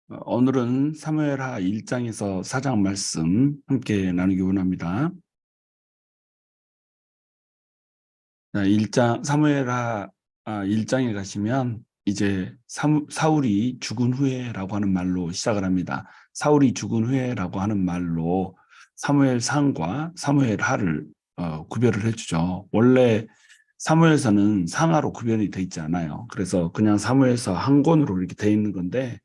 오늘은 사무엘하 1장에서 4장 말씀 함께 나누기 원합니다. 1장 사무엘하 1장에 가시면 이제 사울이 죽은 후에라고 하는 말로 시작을 합니다. 사울이 죽은 후에라고 하는 말로 사무엘상과 사무엘하를 구별을 해주죠. 원래 사무엘서는 상하로 구별이 돼 있지 않아요. 그래서 그냥 사무엘서 한 권으로 이렇게 돼 있는 건데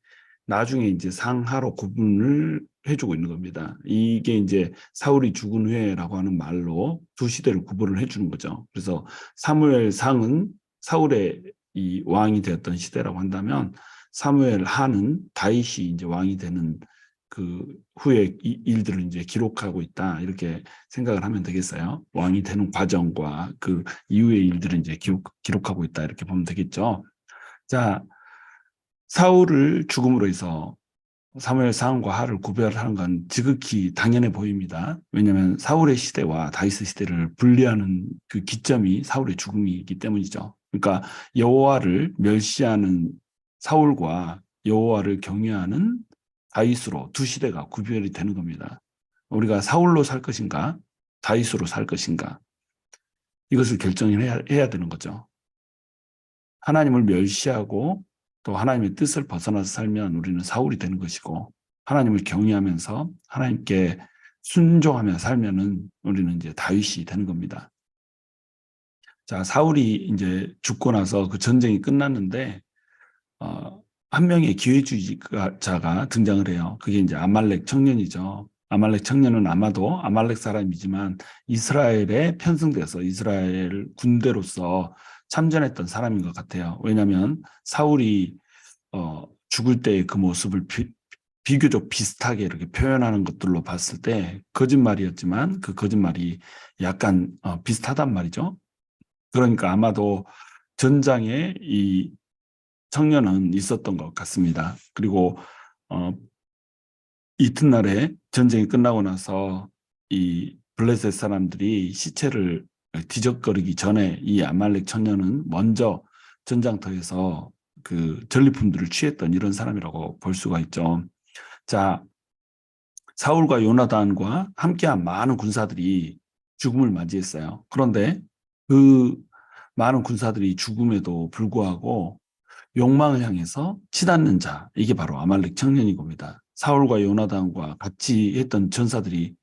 나중에 이제 상하로 구분을 해주고 있는 겁니다. 이게 이제 사울이 죽은 후에라고 하는 말로 두 시대를 구분을 해주는 거죠. 그래서 사무엘 상은 사울의 이 왕이 되었던 시대라고 한다면 사무엘 하는 다윗이 이제 왕이 되는 그 후의 일들을 이제 기록하고 있다 이렇게 생각을 하면 되겠어요. 왕이 되는 과정과 그 이후의 일들을 이제 기록하고 있다 이렇게 보면 되겠죠. 자, 사울을 죽음으로 해서 사무엘 상과 하를 구별하는 건 지극히 당연해 보입니다. 왜냐하면 사울의 시대와 다윗의 시대를 분리하는 그 기점이 사울의 죽음이기 때문이죠. 그러니까 여호와를 멸시하는 사울과 여호와를 경외하는 다윗으로 두 시대가 구별이 되는 겁니다. 우리가 사울로 살 것인가 다윗으로 살 것인가 이것을 결정을 해야 되는 거죠. 하나님을 멸시하고 또 하나님의 뜻을 벗어나서 살면 우리는 사울이 되는 것이고, 하나님을 경외하면서 하나님께 순종하며 살면은 우리는 이제 다윗이 되는 겁니다. 자, 사울이 이제 죽고 나서 그 전쟁이 끝났는데 한 명의 기회주의자가 등장을 해요. 그게 이제 아말렉 청년이죠. 아말렉 청년은 아마도 아말렉 사람이지만 이스라엘에 편승돼서 이스라엘 군대로서 참전했던 사람인 것 같아요. 왜냐하면 사울이 죽을 때의 그 모습을 비교적 비슷하게 이렇게 표현하는 것들로 봤을 때 거짓말이었지만 그 거짓말이 약간 비슷하단 말이죠. 그러니까 아마도 전장에 이 청년은 있었던 것 같습니다. 그리고 이튿날에 전쟁이 끝나고 나서 이 블레셋 사람들이 시체를 뒤적거리기 전에 이 아말렉 청년은 먼저 전장터에서 그 전리품들을 취했던 이런 사람이라고 볼 수가 있죠. 자, 사울과 요나단과 함께한 많은 군사들이 죽음을 맞이했어요. 그런데 그 많은 군사들이 죽음에도 불구하고 욕망을 향해서 치닫는 자, 이게 바로 아말렉 청년인 겁니다. 사울과 요나단과 같이 했던 전사들이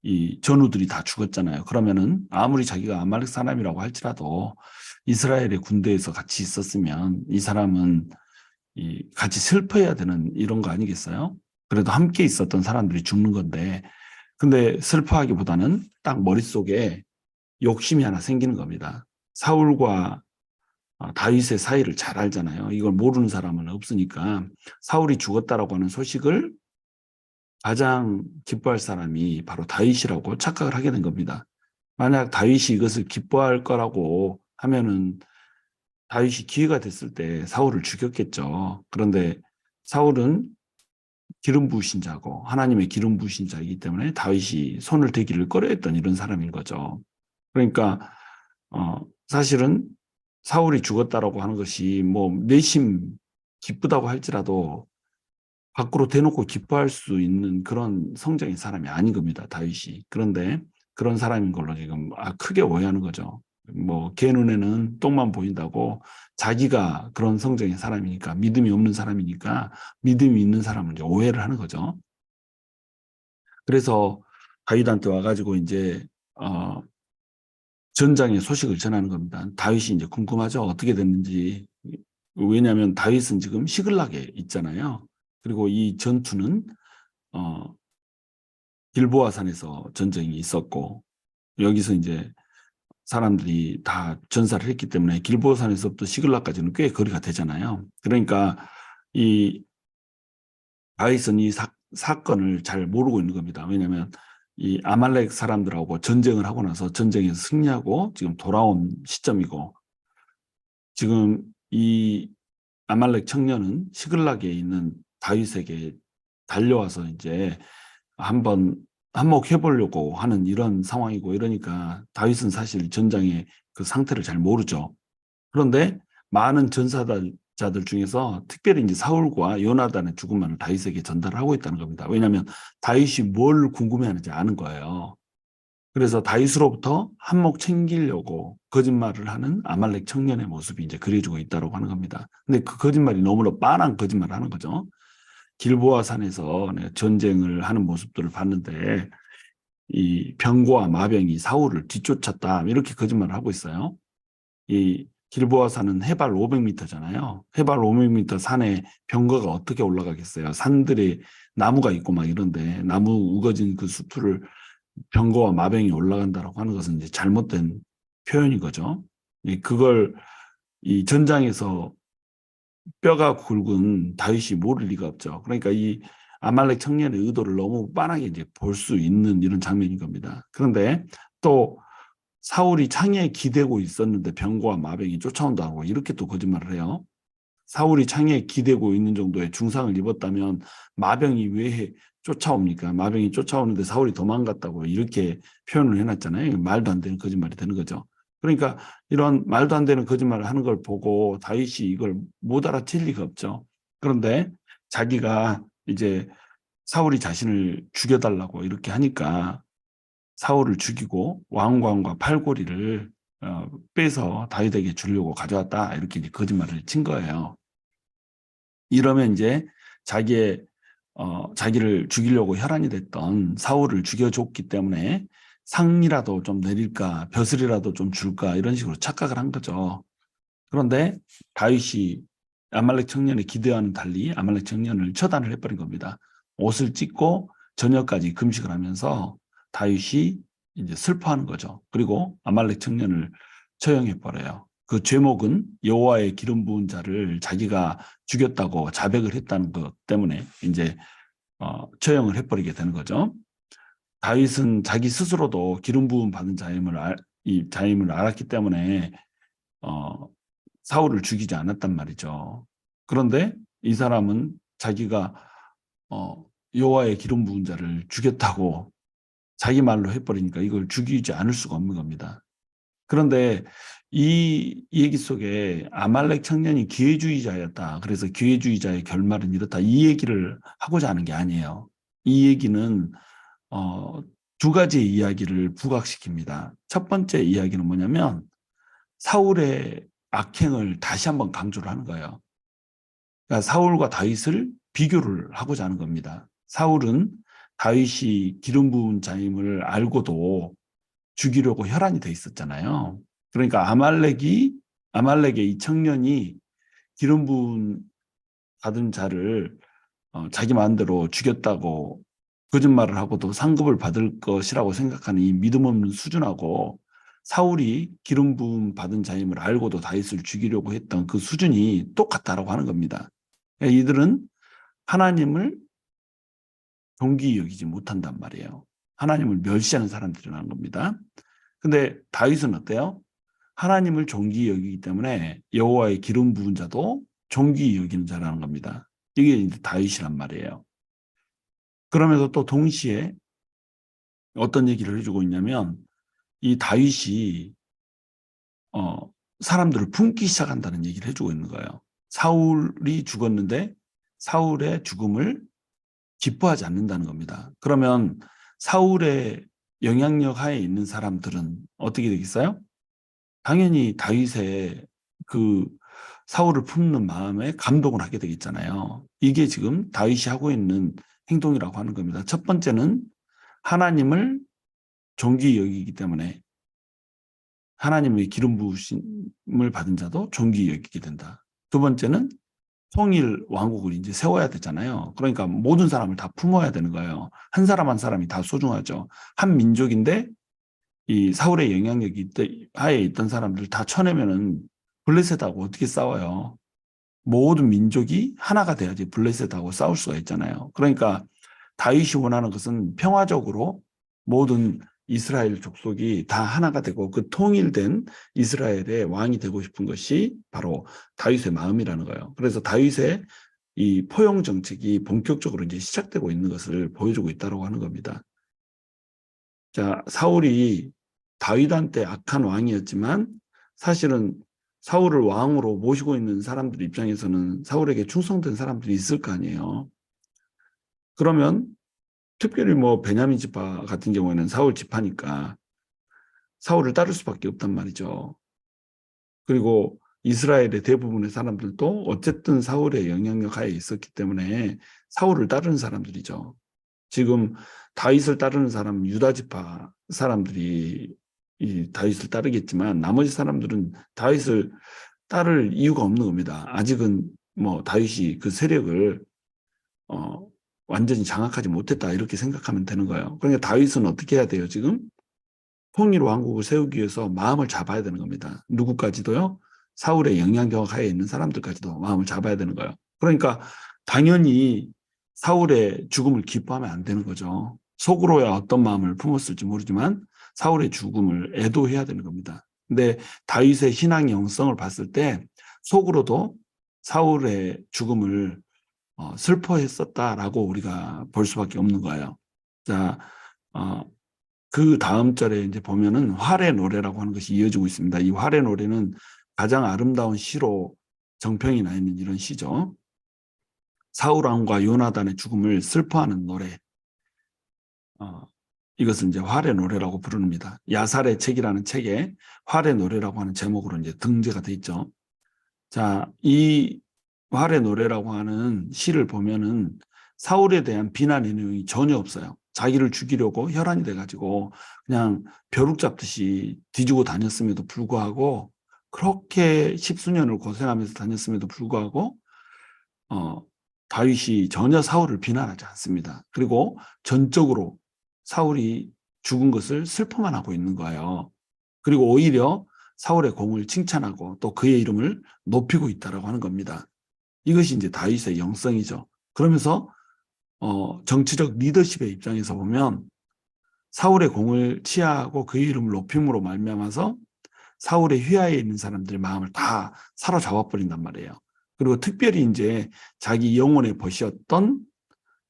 이 전우들이 다 죽었잖아요. 그러면은 아무리 자기가 아말렉 사람이라고 할지라도 이스라엘의 군대에서 같이 있었으면 이 사람은 같이 슬퍼해야 되는 이런 거 아니겠어요? 그래도 함께 있었던 사람들이 죽는 건데, 근데 슬퍼하기보다는 딱 머릿속에 욕심이 하나 생기는 겁니다. 사울과 다윗의 사이를 잘 알잖아요. 이걸 모르는 사람은 없으니까 사울이 죽었다라고 하는 소식을 가장 기뻐할 사람이 바로 다윗이라고 착각을 하게 된 겁니다. 만약 다윗이 이것을 기뻐할 거라고 하면은 다윗이 기회가 됐을 때 사울을 죽였겠죠. 그런데 사울은 기름 부으신 자고 하나님의 기름 부으신 자이기 때문에 다윗이 손을 대기를 꺼려했던 이런 사람인 거죠. 그러니까 사실은 사울이 죽었다라고 하는 것이 뭐 내심 기쁘다고 할지라도 밖으로 대놓고 기뻐할 수 있는 그런 성적인 사람이 아닌 겁니다, 다윗이. 그런데 그런 사람인 걸로 지금 크게 오해하는 거죠. 뭐 걔 눈에는 똥만 보인다고 자기가 그런 성적인 사람이니까 믿음이 없는 사람이니까 믿음이 있는 사람은 이제 오해를 하는 거죠. 그래서 다윗한테 와가지고 이제 전장의 소식을 전하는 겁니다. 다윗이 이제 궁금하죠. 어떻게 됐는지. 왜냐하면 다윗은 지금 시글락에 있잖아요. 그리고 이 전투는 길보아산에서 전쟁이 있었고 여기서 이제 사람들이 다 전사를 했기 때문에 길보아산에서부터 시글락까지는 꽤 거리가 되잖아요. 그러니까 이 다윗은 이 사건을 잘 모르고 있는 겁니다. 왜냐하면 이 아말렉 사람들하고 전쟁을 하고 나서 전쟁에서 승리하고 지금 돌아온 시점이고 지금 이 아말렉 청년은 시글락에 있는 다윗에게 달려와서 이제 한번 한몫해보려고 하는 이런 상황이고 이러니까 다윗은 사실 전장의 그 상태를 잘 모르죠. 그런데 많은 전사들 자들 중에서 특별히 이제 사울과 요나단의 죽음만을 다윗에게 전달하고 있다는 겁니다. 왜냐하면 다윗이 뭘 궁금해하는지 아는 거예요. 그래서 다윗으로부터 한몫 챙기려고 거짓말을 하는 아말렉 청년의 모습이 이제 그려지고 있다고 하는 겁니다. 근데 그 거짓말이 너무나 빤한 거짓말을 하는 거죠. 길보아 산에서 내가 전쟁을 하는 모습들을 봤는데 이 병거와 마병이 사울을 뒤쫓았다 이렇게 거짓말을 하고 있어요. 이 길보아 산은 해발 500m잖아요. 해발 500m 산에 병거가 어떻게 올라가겠어요? 산들에 나무가 있고 막 이런데 나무 우거진 그 수풀을 병거와 마병이 올라간다라고 하는 것은 이제 잘못된 표현인 거죠. 그걸 이 전장에서 뼈가 굵은 다윗이 모를 리가 없죠. 그러니까 이 아말렉 청년의 의도를 너무 빤하게 이제 볼 수 있는 이런 장면인 겁니다. 그런데 또 사울이 창에 기대고 있었는데 병거와 마병이 쫓아온다고 이렇게 또 거짓말을 해요. 사울이 창에 기대고 있는 정도의 중상을 입었다면 마병이 왜 쫓아옵니까? 마병이 쫓아오는데 사울이 도망갔다고 이렇게 표현을 해놨잖아요. 말도 안 되는 거짓말이 되는 거죠. 그러니까 이런 말도 안 되는 거짓말을 하는 걸 보고 다윗이 이걸 못 알아챌 리가 없죠. 그런데 자기가 이제 사울이 자신을 죽여달라고 이렇게 하니까 사울을 죽이고 왕관과 팔고리를 빼서 다윗에게 주려고 가져왔다 이렇게 이제 거짓말을 친 거예요. 이러면 이제 자기를 죽이려고 혈안이 됐던 사울을 죽여줬기 때문에 상이라도 좀 내릴까 벼슬이라도 좀 줄까 이런 식으로 착각을 한 거죠. 그런데 다윗이 아말렉 청년의 기대와는 달리 아말렉 청년을 처단을 해버린 겁니다. 옷을 찢고 저녁까지 금식을 하면서 다윗이 이제 슬퍼하는 거죠. 그리고 아말렉 청년을 처형해 버려요. 그 죄목은 여호와의 기름 부은 자를 자기가 죽였다고 자백을 했다는 것 때문에 이제 처형을 해버리게 되는 거죠. 다윗은 자기 스스로도 기름 부음 받은 이 자임을 알았기 때문에 어, 사울을 죽이지 않았단 말이죠. 그런데 이 사람은 자기가 여호와의 기름 부은 자를 죽였다고 자기 말로 해버리니까 이걸 죽이지 않을 수가 없는 겁니다. 그런데 이 얘기 속에 아말렉 청년이 기회주의자였다. 그래서 기회주의자의 결말은 이렇다. 이 얘기를 하고자 하는 게 아니에요. 이 얘기는 어, 두 가지의 이야기를 부각시킵니다. 첫 번째 이야기는 뭐냐면 사울의 악행을 다시 한번 강조를 하는 거예요. 그러니까 사울과 다윗을 비교를 하고자 하는 겁니다. 사울은 다윗이 기름 부은 자임을 알고도 죽이려고 혈안이 돼 있었잖아요. 그러니까 아말렉의 이 청년이 기름 부은 받은 자를 자기 마음대로 죽였다고 거짓말을 하고도 상급을 받을 것이라고 생각하는 이 믿음 없는 수준하고 사울이 기름 부음 받은 자임을 알고도 다윗을 죽이려고 했던 그 수준이 똑같다라고 하는 겁니다. 그러니까 이들은 하나님을 존귀히 여기지 못한단 말이에요. 하나님을 멸시하는 사람들이라는 겁니다. 근데 다윗은 어때요? 하나님을 존귀히 여기기 때문에 여호와의 기름 부은 자도 존귀히 여기는 자라는 겁니다. 이게 이제 다윗이란 말이에요. 그러면서 또 동시에 어떤 얘기를 해주고 있냐면 이 다윗이 사람들을 품기 시작한다는 얘기를 해주고 있는 거예요. 사울이 죽었는데 사울의 죽음을 기뻐하지 않는다는 겁니다. 그러면 사울의 영향력 하에 있는 사람들은 어떻게 되겠어요? 당연히 다윗의 그 사울을 품는 마음에 감동을 하게 되겠잖아요. 이게 지금 다윗이 하고 있는 행동이라고 하는 겁니다. 첫 번째는 하나님을 존귀히 여기기 때문에 하나님의 기름 부으심을 받은 자도 존귀히 여기게 된다. 두 번째는 통일 왕국을 이제 세워야 되잖아요. 그러니까 모든 사람을 다 품어야 되는 거예요. 한 사람 한 사람이 다 소중하죠. 한 민족인데 이 사울의 영향력이 하에 있던 사람들 다 쳐내면은 블레셋하고 어떻게 싸워요? 모든 민족이 하나가 돼야지 블레셋하고 싸울 수가 있잖아요. 그러니까 다윗이 원하는 것은 평화적으로 모든 이스라엘 족속이 다 하나가 되고 그 통일된 이스라엘의 왕이 되고 싶은 것이 바로 다윗의 마음이라는 거예요. 그래서 다윗의 이 포용 정책이 본격적으로 이제 시작되고 있는 것을 보여주고 있다고 하는 겁니다. 자, 사울이 다윗한테 악한 왕이었지만 사실은 사울을 왕으로 모시고 있는 사람들 입장에서는 사울에게 충성된 사람들이 있을 거 아니에요. 그러면 특별히 뭐 베냐민 지파 같은 경우에는 사울 지파니까 사울을 따를 수밖에 없단 말이죠. 그리고 이스라엘의 대부분의 사람들도 어쨌든 사울의 영향력 하에 있었기 때문에 사울을 따르는 사람들이죠. 지금 다윗을 따르는 사람은 유다 지파 사람들이 이 다윗을 따르겠지만 나머지 사람들은 다윗을 따를 이유가 없는 겁니다. 아직은 뭐 다윗이 그 세력을 어, 완전히 장악하지 못했다 이렇게 생각하면 되는 거예요. 그러니까 다윗은 어떻게 해야 돼요? 지금 통일 왕국을 세우기 위해서 마음을 잡아야 되는 겁니다. 누구까지도요? 사울의 영향력 하에 있는 사람들까지도 마음을 잡아야 되는 거예요. 그러니까 당연히 사울의 죽음을 기뻐하면 안 되는 거죠. 속으로야 어떤 마음을 품었을지 모르지만 사울의 죽음을 애도해야 되는 겁니다. 근데 다윗의 신앙 영성을 봤을 때 속으로도 사울의 죽음을 슬퍼했었다라고 우리가 볼 수밖에 없는 거예요. 자, 어, 그 다음 절에 이제 보면은 활의 노래라고 하는 것이 이어지고 있습니다. 이 활의 노래는 가장 아름다운 시로 정평이 나 있는 이런 시죠. 사울 왕과 요나단의 죽음을 슬퍼하는 노래. 이것을 이제 활의 노래라고 부릅니다. 야살의 책이라는 책에 활의 노래라고 하는 제목으로 이제 등재가 돼 있죠. 자, 이 활의 노래라고 하는 시를 보면은 사울에 대한 비난의 내용이 전혀 없어요. 자기를 죽이려고 혈안이 돼가지고 그냥 벼룩 잡듯이 뒤지고 다녔음에도 불구하고 그렇게 십수년을 고생하면서 다녔음에도 불구하고 어, 다윗이 전혀 사울을 비난하지 않습니다. 그리고 전적으로 사울이 죽은 것을 슬퍼만 하고 있는 거예요. 그리고 오히려 사울의 공을 칭찬하고 또 그의 이름을 높이고 있다라고 하는 겁니다. 이것이 이제 다윗의 영성이죠. 그러면서 정치적 리더십의 입장에서 보면 사울의 공을 치하하고 그의 이름을 높임으로 말미암아서 사울의 휘하에 있는 사람들의 마음을 다 사로잡아 버린단 말이에요. 그리고 특별히 이제 자기 영혼의 벗이었던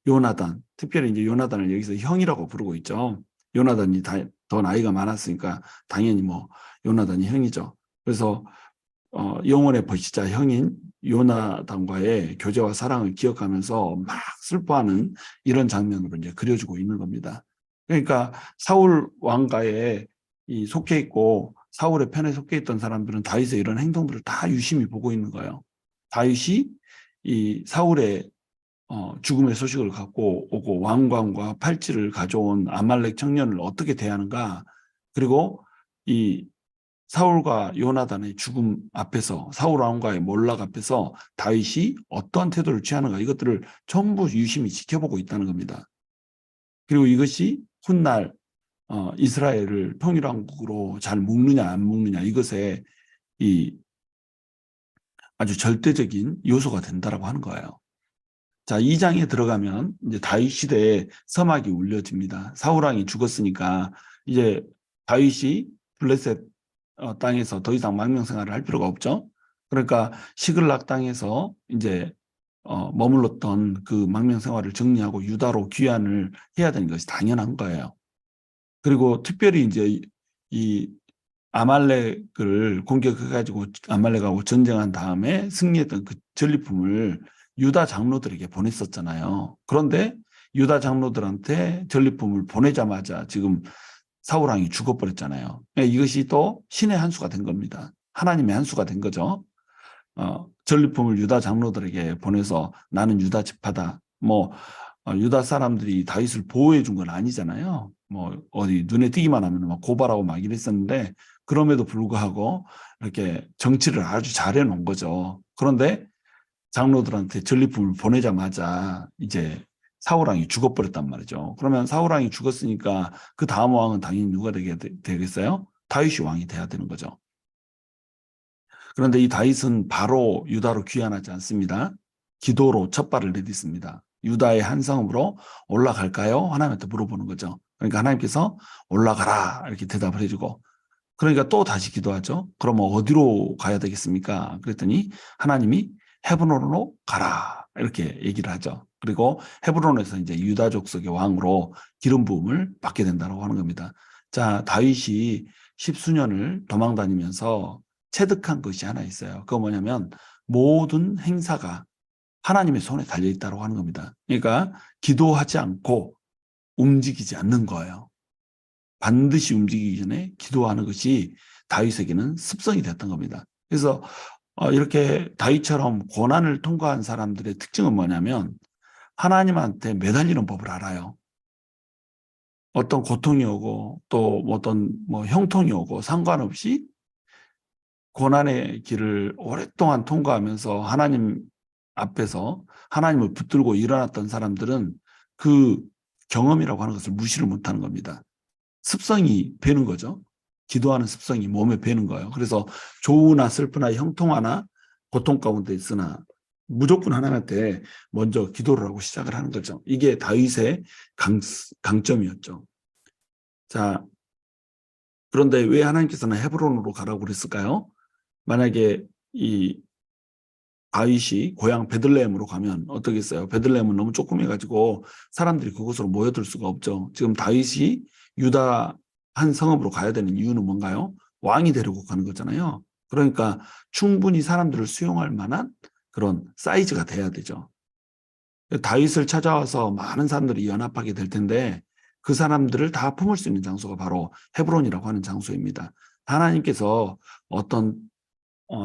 요나단, 특별히 이제 요나단을 여기서 형이라고 부르고 있죠. 요나단이 더 나이가 많았으니까 당연히 뭐 요나단이 형이죠. 그래서 영혼의 벗이자 형인 요나단과의 교제와 사랑을 기억하면서 막 슬퍼하는 이런 장면으로 이제 그려지고 있는 겁니다. 그러니까 사울 왕가에 속해 있고 사울의 편에 속해 있던 사람들은 다윗의 이런 행동들을 다 유심히 보고 있는 거예요. 다윗이 이 사울의 죽음의 소식을 갖고 오고 왕관과 팔찌를 가져온 아말렉 청년을 어떻게 대하는가, 그리고 이 사울과 요나단의 죽음 앞에서 사울 왕과의 몰락 앞에서 다윗이 어떠한 태도를 취하는가, 이것들을 전부 유심히 지켜보고 있다는 겁니다. 그리고 이것이 훗날 이스라엘을 통일왕국으로 잘 묶느냐 안 묶느냐, 이것에 이 아주 절대적인 요소가 된다라고 하는 거예요. 자, 2장에 들어가면 이제 다윗 시대에 서막이 울려집니다. 사울 왕이 죽었으니까 이제 다윗이 블레셋 땅에서 더 이상 망명 생활을 할 필요가 없죠. 그러니까 시글락 땅에서 이제 머물렀던 그 망명 생활을 정리하고 유다로 귀환을 해야 되는 것이 당연한 거예요. 그리고 특별히 이제 이 아말렉을 공격해가지고 아말렉하고 전쟁한 다음에 승리했던 그 전리품을 유다 장로들에게 보냈었잖아요. 그런데 유다 장로들한테 전리품을 보내자마자 지금 사울왕이 죽어버렸잖아요. 이것이 또 신의 한 수가 된 겁니다. 하나님의 한 수가 된 거죠. 전리품을 유다 장로들에게 보내서 나는 유다 지파다. 뭐 유다 사람들이 다윗을 보호해 준 건 아니잖아요. 뭐 어디 눈에 띄기만 하면 막 고발하고 막 이랬었는데 그럼에도 불구하고 이렇게 정치를 아주 잘해 놓은 거죠. 그런데 장로들한테 전리품을 보내자마자 이제 사울왕이 죽어버렸단 말이죠. 그러면 사울왕이 죽었으니까 그 다음 왕은 당연히 누가 되겠어요? 다윗이 왕이 돼야 되는 거죠. 그런데 이 다윗은 바로 유다로 귀환하지 않습니다. 기도로 첫 발을 내딛습니다. 유다의 한 성읍으로 올라갈까요? 하나님한테 물어보는 거죠. 그러니까 하나님께서 올라가라 이렇게 대답을 해주고, 그러니까 또 다시 기도하죠. 그러면 어디로 가야 되겠습니까? 그랬더니 하나님이 헤브론으로 가라 이렇게 얘기를 하죠. 그리고 헤브론에서 이제 유다 족속의 왕으로 기름 부음을 받게 된다고 하는 겁니다. 자, 다윗이 십수년을 도망 다니면서 체득한 것이 하나 있어요. 그거 뭐냐면 모든 행사가 하나님의 손에 달려 있다고 하는 겁니다. 그러니까 기도하지 않고 움직이지 않는 거예요. 반드시 움직이기 전에 기도하는 것이 다윗에게는 습성이 됐던 겁니다. 그래서 이렇게 다윗처럼 고난을 통과한 사람들의 특징은 뭐냐면 하나님한테 매달리는 법을 알아요. 어떤 고통이 오고 또 어떤 형통이 오고 상관없이 고난의 길을 오랫동안 통과하면서 하나님 앞에서 하나님을 붙들고 일어났던 사람들은 그 경험이라고 하는 것을 무시를 못하는 겁니다. 습성이 배는 거죠. 기도하는 습성이 몸에 배는 거예요. 그래서 좋으나 슬프나 형통하나 고통 가운데 있으나 무조건 하나님한테 먼저 기도를 하고 시작을 하는 거죠. 이게 다윗의 강점이었죠. 자, 그런데 왜 하나님께서는 헤브론으로 가라고 그랬을까요? 만약에 이 다윗이 고향 베들레헴으로 가면 어떻겠어요? 베들레헴은 너무 조그매가지고 사람들이 그곳으로 모여들 수가 없죠. 지금 다윗이 유다 한 성읍으로 가야 되는 이유는 뭔가요? 왕이 데리고 가는 거잖아요. 그러니까 충분히 사람들을 수용할 만한 그런 사이즈가 돼야 되죠. 다윗을 찾아와서 많은 사람들이 연합하게 될 텐데 그 사람들을 다 품을 수 있는 장소가 바로 헤브론이라고 하는 장소입니다. 하나님께서 어떤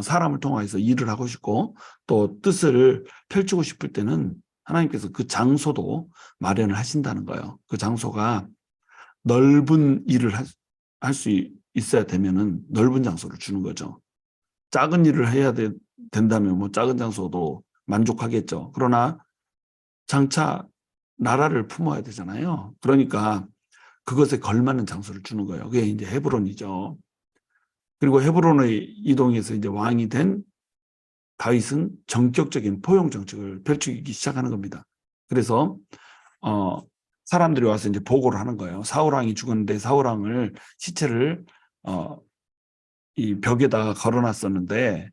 사람을 통해서 일을 하고 싶고 또 뜻을 펼치고 싶을 때는 하나님께서 그 장소도 마련을 하신다는 거예요. 그 장소가 넓은 일을 할 수 있어야 되면은 넓은 장소를 주는 거죠. 작은 일을 해야 된다면 뭐 작은 장소도 만족하겠죠. 그러나 장차 나라를 품어야 되잖아요. 그러니까 그것에 걸맞는 장소를 주는 거예요. 그게 이제 헤브론이죠. 그리고 헤브론의 이동해서 이제 왕이 된 다윗은 전격적인 포용 정책을 펼치기 시작하는 겁니다. 그래서 사람들이 와서 이제 보고를 하는 거예요. 사울왕이 죽었는데 사울왕을 시체를 이 벽에다가 걸어놨었는데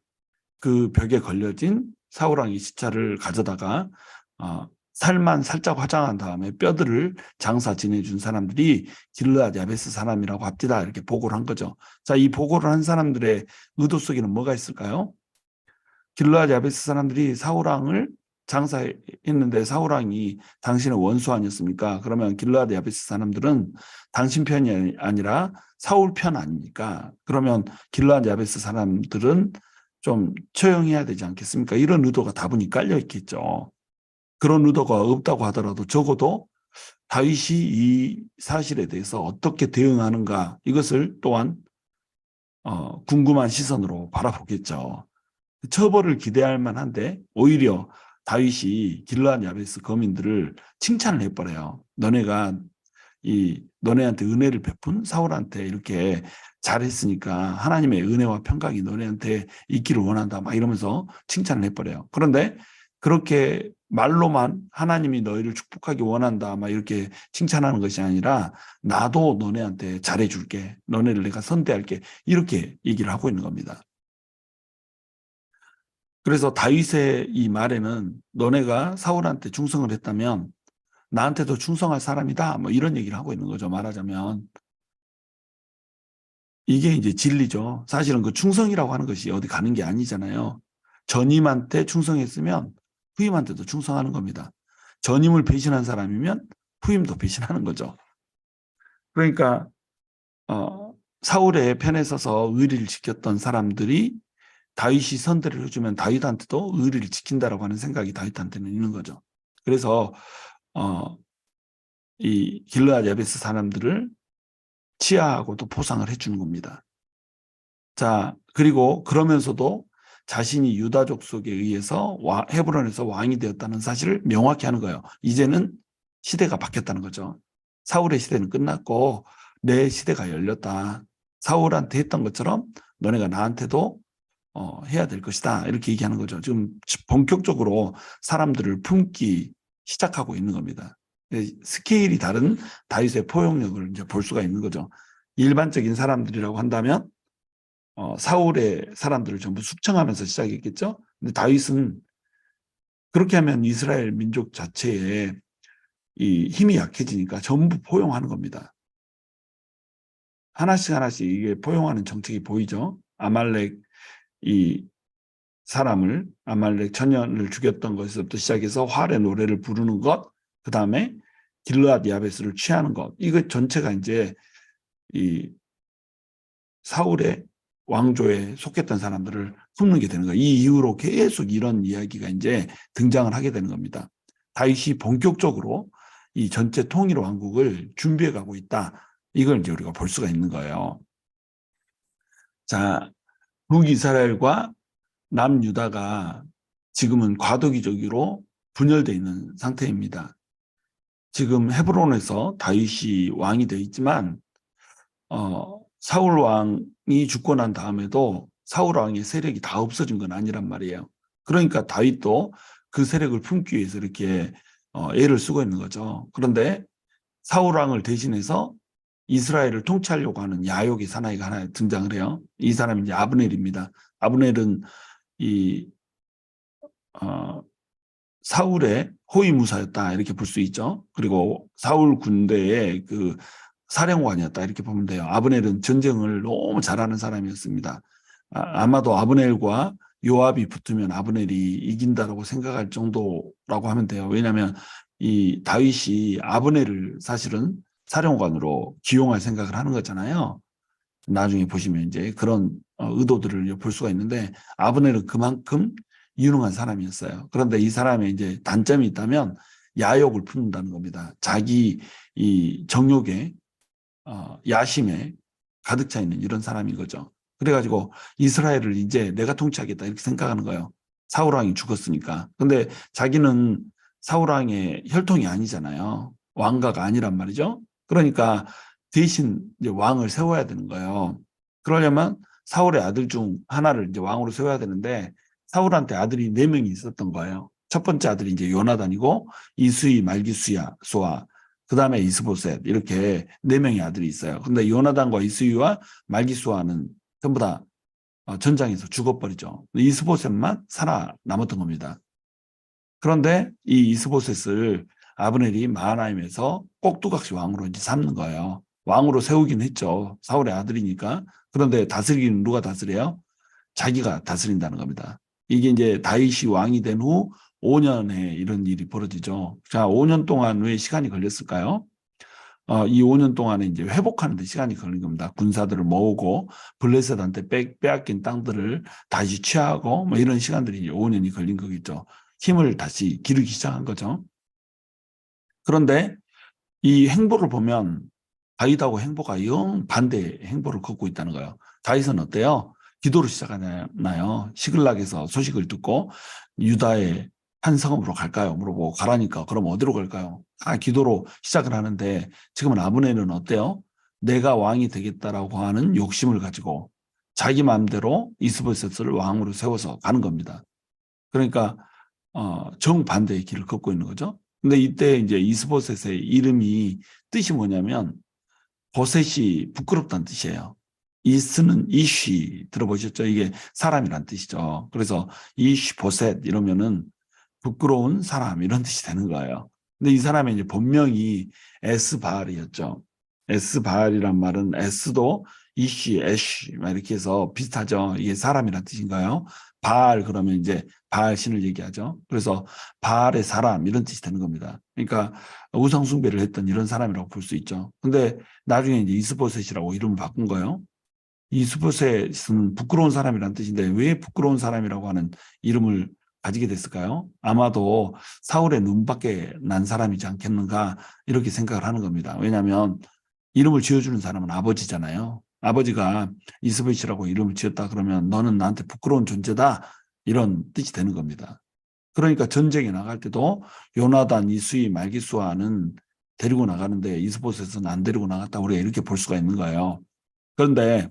그 벽에 걸려진 사울왕이 시체를 가져다가 살만 살짝 화장한 다음에 뼈들을 장사 지내준 사람들이 길르앗 야베스 사람이라고 합디다 이렇게 보고를 한 거죠. 자, 이 보고를 한 사람들의 의도 속에는 뭐가 있을까요? 길르앗 야베스 사람들이 사울왕을 장사했는데 사울왕이 당신의 원수 아니었습니까? 그러면 길르앗 야베스 사람들은 당신 편이 아니라 사울 편 아닙니까? 그러면 길르앗 야베스 사람들은 좀 처형해야 되지 않겠습니까? 이런 의도가 다분히 깔려 있겠죠. 그런 의도가 없다고 하더라도 적어도 다윗이 이 사실에 대해서 어떻게 대응하는가 이것을 또한 궁금한 시선으로 바라보겠죠. 처벌을 기대할 만한데 오히려 다윗이 길르앗 야베스 거민들을 칭찬을 해버려요. 너네한테 은혜를 베푼 사울한테 이렇게 잘했으니까 하나님의 은혜와 평강이 너네한테 있기를 원한다 막 이러면서 칭찬을 해버려요. 그런데 그렇게 말로만 하나님이 너희를 축복하기 원한다 막 이렇게 칭찬하는 것이 아니라 나도 너네한테 잘해줄게, 너네를 내가 선대할게 이렇게 얘기를 하고 있는 겁니다. 그래서 다윗의 이 말에는 너네가 사울한테 충성을 했다면 나한테도 충성할 사람이다 뭐 이런 얘기를 하고 있는 거죠. 말하자면 이게 이제 진리죠. 사실은 그 충성이라고 하는 것이 어디 가는 게 아니잖아요. 전임한테 충성했으면 후임한테도 충성하는 겁니다. 전임을 배신한 사람이면 후임도 배신하는 거죠. 그러니까 사울의 편에 서서 의리를 지켰던 사람들이 다윗이 선대를 해주면 다윗한테도 의리를 지킨다라고 하는 생각이 다윗한테는 있는 거죠. 그래서 이 길르앗 야베스 사람들을 치하하고 또 보상을 해주는 겁니다. 자, 그리고 그러면서도 자신이 유다족 속에 의해서 헤브론에서 왕이 되었다는 사실을 명확히 하는 거예요. 이제는 시대가 바뀌었다는 거죠. 사울의 시대는 끝났고 내 시대가 열렸다. 사울한테 했던 것처럼 너네가 나한테도 해야 될 것이다. 이렇게 얘기하는 거죠. 지금 본격적으로 사람들을 품기 시작하고 있는 겁니다. 스케일이 다른 다윗의 포용력을 이제 볼 수가 있는 거죠. 일반적인 사람들이라고 한다면 사울의 사람들을 전부 숙청하면서 시작했겠죠. 근데 다윗은 그렇게 하면 이스라엘 민족 자체에 이 힘이 약해지니까 전부 포용하는 겁니다. 하나씩 하나씩 이게 포용하는 정책이 보이죠. 아말렉 이 사람을 아말렉 천년을 죽였던 것에서부터 시작해서 활의 노래를 부르는 것, 그 다음에 길르앗 야베스를 취하는 것, 이거 전체가 이제 이 사울의 왕조에 속했던 사람들을 품는 게 되는 거예요. 이 이후로 계속 이런 이야기가 이제 등장을 하게 되는 겁니다. 다윗이 본격적으로 이 전체 통일 왕국을 준비해 가고 있다. 이걸 이제 우리가 볼 수가 있는 거예요. 자, 북이스라엘과 남유다가 지금은 과도기적으로 분열되어 있는 상태입니다. 지금 헤브론에서 다윗이 왕이 되어 있지만 사울 왕이 죽고 난 다음에도 사울 왕의 세력이 다 없어진 건 아니란 말이에요. 그러니까 다윗도 그 세력을 품기 위해서 이렇게 애를 쓰고 있는 거죠. 그런데 사울 왕을 대신해서 이스라엘을 통치하려고 하는 야욕의 사나이가 하나 등장을 해요. 이 사람이 이제 아브넬입니다. 아브넬은 이 사울의 호위무사였다 이렇게 볼 수 있죠. 그리고 사울 군대의 그 사령관이었다 이렇게 보면 돼요. 아브넬은 전쟁을 너무 잘하는 사람이었습니다. 아마도 아브넬과 요압이 붙으면 아브넬이 이긴다라고 생각할 정도라고 하면 돼요. 왜냐하면 이 다윗이 아브넬을 사실은 사령관으로 기용할 생각을 하는 거잖아요. 나중에 보시면 이제 그런 의도들을 볼 수가 있는데 아브넬은 그만큼 유능한 사람이었어요. 그런데 이 사람의 이제 단점이 있다면 야욕을 품는다는 겁니다. 자기 이 정욕에 야심에 가득 차 있는 이런 사람인 거죠. 그래가지고 이스라엘을 이제 내가 통치하겠다 이렇게 생각하는 거예요. 사울왕이 죽었으니까. 근데 자기는 사울왕의 혈통이 아니잖아요. 왕가가 아니란 말이죠. 그러니까 대신 이제 왕을 세워야 되는 거예요. 그러려면 사울의 아들 중 하나를 이제 왕으로 세워야 되는데 사울한테 아들이 4명이 있었던 거예요. 첫 번째 아들이 이제 요나단이고 이수이, 말기수야, 소아, 그 다음에 이스보셋 이렇게 4명의 아들이 있어요. 근데 요나단과 이수이와 말기수아는 전부 다 전장에서 죽어버리죠. 이스보셋만 살아남았던 겁니다. 그런데 이 이스보셋을 아브넬이 마하나임에서 꼭두각시 왕으로 이제 삼는 거예요. 왕으로 세우긴 했죠. 사울의 아들이니까. 그런데 다스리기는 누가 다스려요? 자기가 다스린다는 겁니다. 이게 이제 다윗이 왕이 된 후 5년에 이런 일이 벌어지죠. 자, 5년 동안 왜 시간이 걸렸을까요? 이 5년 동안에 이제 회복하는 데 시간이 걸린 겁니다. 군사들을 모으고 블레셋한테 빼앗긴 땅들을 다시 취하고 뭐 이런 시간들이 이제 5년이 걸린 거겠죠. 힘을 다시 기르기 시작한 거죠. 그런데 이 행보를 보면 다윗하고 행보가 영 반대의 행보를 걷고 있다는 거예요. 다윗은 어때요? 기도로 시작하나요? 시글락에서 소식을 듣고 유다의 한 성읍으로 갈까요? 물어보고 가라니까 그럼 어디로 갈까요? 기도로 시작을 하는데 지금은 아브넬은 어때요? 내가 왕이 되겠다라고 하는 욕심을 가지고 자기 마음대로 이스보셋을 왕으로 세워서 가는 겁니다. 그러니까 정반대의 길을 걷고 있는 거죠. 근데 이때 이제 이스보셋의 이름이 뜻이 뭐냐면 보셋이 부끄럽다는 뜻이에요. 이스는 이쉬 들어보셨죠? 이게 사람이란 뜻이죠. 그래서 이쉬 보셋 이러면은 부끄러운 사람 이런 뜻이 되는 거예요. 근데 이 사람의 이제 본명이 에스바알이었죠. 에스바알이란 말은 에스도 이쉬, 애쉬 이렇게 해서 비슷하죠. 이게 사람이란 뜻인가요? 바알 그러면 이제 바알 신을 얘기하죠. 그래서 바알의 사람 이런 뜻이 되는 겁니다. 그러니까 우상 숭배를 했던 이런 사람이라고 볼 수 있죠. 근데 나중에 이제 이스보셋이라고 이름을 바꾼 거예요. 이스보셋은 부끄러운 사람이란 뜻인데 왜 부끄러운 사람이라고 하는 이름을 가지게 됐을까요? 아마도 사울의 눈밖에 난 사람이지 않겠는가 이렇게 생각을 하는 겁니다. 왜냐하면 이름을 지어주는 사람은 아버지잖아요. 아버지가 이스보셋이라고 이름을 지었다 그러면 너는 나한테 부끄러운 존재다 이런 뜻이 되는 겁니다. 그러니까 전쟁에 나갈 때도 요나단, 이수이, 말기수아는 데리고 나가는데 이스보셋은 안 데리고 나갔다 우리가 이렇게 볼 수가 있는 거예요. 그런데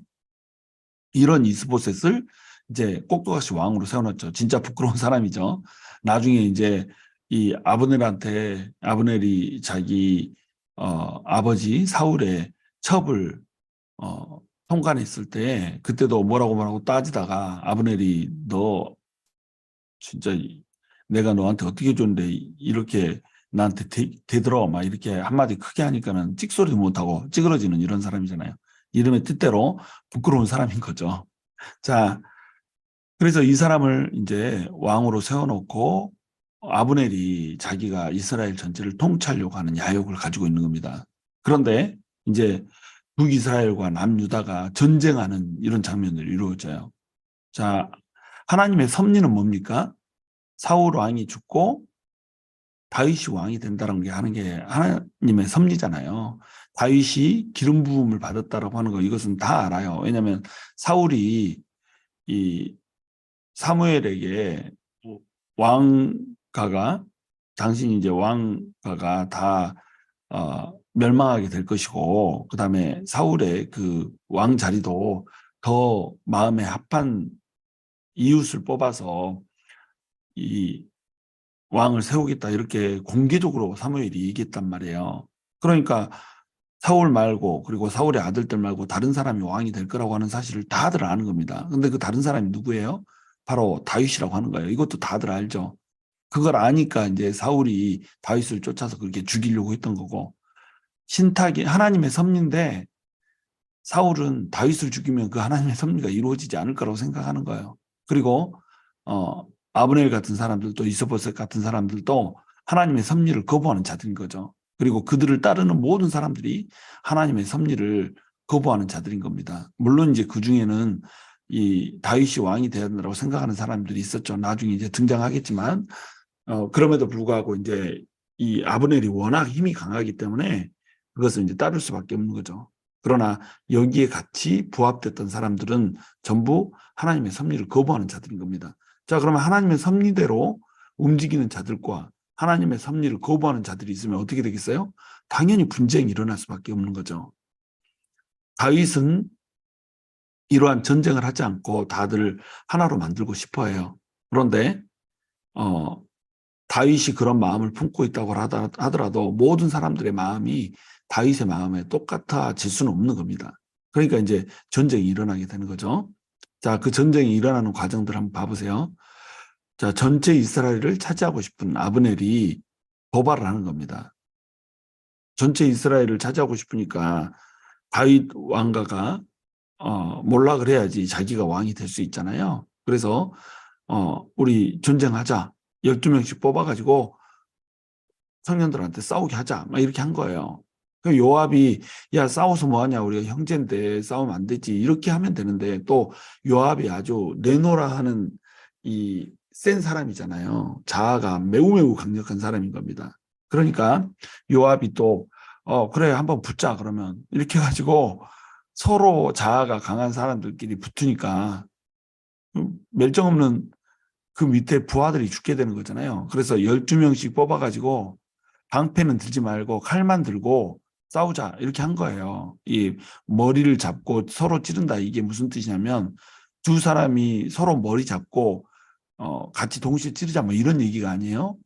이런 이스보셋을 이제 꼭두각시 왕으로 세워놨죠. 진짜 부끄러운 사람이죠. 나중에 이제 이 아브넬이 자기 아버지 사울의 첩을 통관했을 때 그때도 뭐라고 따지다가 아브넬이 너 진짜 내가 너한테 어떻게 줬는데 이렇게 나한테 대들어 막 이렇게 한마디 크게 하니까는 찍소리도 못하고 찌그러지는 이런 사람이잖아요. 이름의 뜻대로 부끄러운 사람인 거죠. 자, 그래서 이 사람을 이제 왕으로 세워놓고 아브넬이 자기가 이스라엘 전체를 통치하려고 하는 야욕을 가지고 있는 겁니다. 그런데 이제 북이스라엘과 남유다가 전쟁하는 이런 장면들이 이루어져요. 자, 하나님의 섭리는 뭡니까? 사울 왕이 죽고 다윗이 왕이 된다는 게 하는 게 하나님의 섭리잖아요. 다윗이 기름 부음을 받았다라고 하는 거 이것은 다 알아요. 왜냐하면 사울이 이 사무엘에게 왕가가 당신이 이제 왕가가 다 멸망하게 될 것이고 그다음에 사울의 그 왕 자리도 더 마음에 합한 이웃을 뽑아서 이 왕을 세우겠다 이렇게 공개적으로 사무엘이 얘기했단 말이에요. 그러니까 사울 말고 그리고 사울의 아들들 말고 다른 사람이 왕이 될 거라고 하는 사실을 다들 아는 겁니다. 근데 그 다른 사람이 누구예요? 바로 다윗이라고 하는 거예요. 이것도 다들 알죠. 그걸 아니까 이제 사울이 다윗을 쫓아서 그렇게 죽이려고 했던 거고 신탁이 하나님의 섭리인데 사울은 다윗을 죽이면 그 하나님의 섭리가 이루어지지 않을 거라고 생각하는 거예요. 그리고 아브넬 같은 사람들도 이스보셋 같은 사람들도 하나님의 섭리를 거부하는 자들인 거죠. 그리고 그들을 따르는 모든 사람들이 하나님의 섭리를 거부하는 자들인 겁니다. 물론 이제 그 중에는 이 다윗이 왕이 되어야 된다고 생각하는 사람들이 있었죠. 나중에 이제 등장하겠지만 그럼에도 불구하고 이제 이 아브넬이 워낙 힘이 강하기 때문에 그것을 이제 따를 수밖에 없는 거죠. 그러나 여기에 같이 부합됐던 사람들은 전부 하나님의 섭리를 거부하는 자들인 겁니다. 자, 그러면 하나님의 섭리대로 움직이는 자들과 하나님의 섭리를 거부하는 자들이 있으면 어떻게 되겠어요? 당연히 분쟁이 일어날 수밖에 없는 거죠. 다윗은 이러한 전쟁을 하지 않고 다들 하나로 만들고 싶어 해요. 그런데 다윗이 그런 마음을 품고 있다고 하더라도 모든 사람들의 마음이 다윗의 마음에 똑같아질 수는 없는 겁니다. 그러니까 이제 전쟁이 일어나게 되는 거죠. 자, 그 전쟁이 일어나는 과정들 한번 봐보세요. 자, 전체 이스라엘을 차지하고 싶은 아브넬이 도발을 하는 겁니다. 전체 이스라엘을 차지하고 싶으니까 다윗 왕가가 몰락을 해야지 자기가 왕이 될 수 있잖아요. 그래서 우리 전쟁하자. 12명씩 뽑아가지고 청년들한테 싸우게 하자. 막 이렇게 한 거예요. 그 요압이 야 싸워서 뭐하냐 우리가 형제인데 싸우면 안 되지 이렇게 하면 되는데 또 요압이 아주 내노라 하는 이 센 사람이잖아요. 자아가 매우 매우 강력한 사람인 겁니다. 그러니까 요압이 또 그래 한번 붙자 그러면 이렇게 해가지고 서로 자아가 강한 사람들끼리 붙으니까 멸정 없는 그 밑에 부하들이 죽게 되는 거잖아요. 그래서 12명씩 뽑아가지고 방패는 들지 말고 칼만 들고 싸우자 이렇게 한 거예요. 이 머리를 잡고 서로 찌른다 이게 무슨 뜻이냐면 두 사람이 서로 머리 잡고 같이 동시에 찌르자 뭐 이런 얘기가 아니에요.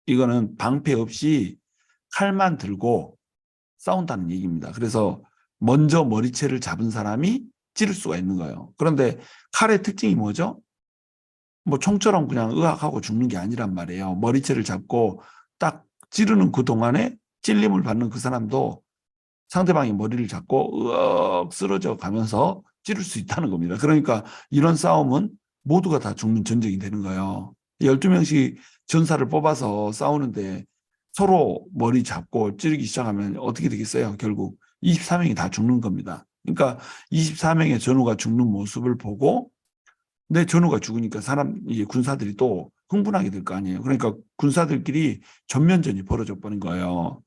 이거는 방패 없이 칼만 들고 싸운다는 얘기입니다. 그래서 먼저 머리채를 잡은 사람이 찌를 수가 있는 거예요. 그런데 칼의 특징이 뭐죠? 뭐 총처럼 그냥 으악하고 죽는 게 아니란 말이에요. 머리채를 잡고 딱 찌르는 그 동안에 찔림을 받는 그 사람도 상대방이 머리를 잡고 으억 쓰러져 가면서 찌를 수 있다는 겁니다. 그러니까 이런 싸움은 모두가 다 죽는 전쟁이 되는 거예요. 12명씩 전사를 뽑아서 싸우는데 서로 머리 잡고 찌르기 시작하면 어떻게 되겠어요? 결국 24명이 다 죽는 겁니다. 그러니까 24명의 전우가 죽는 모습을 보고 내 전우가 죽으니까 이 군사들이 또 흥분하게 될 거 아니에요. 그러니까 군사들끼리 전면전이 벌어져 버린 거예요.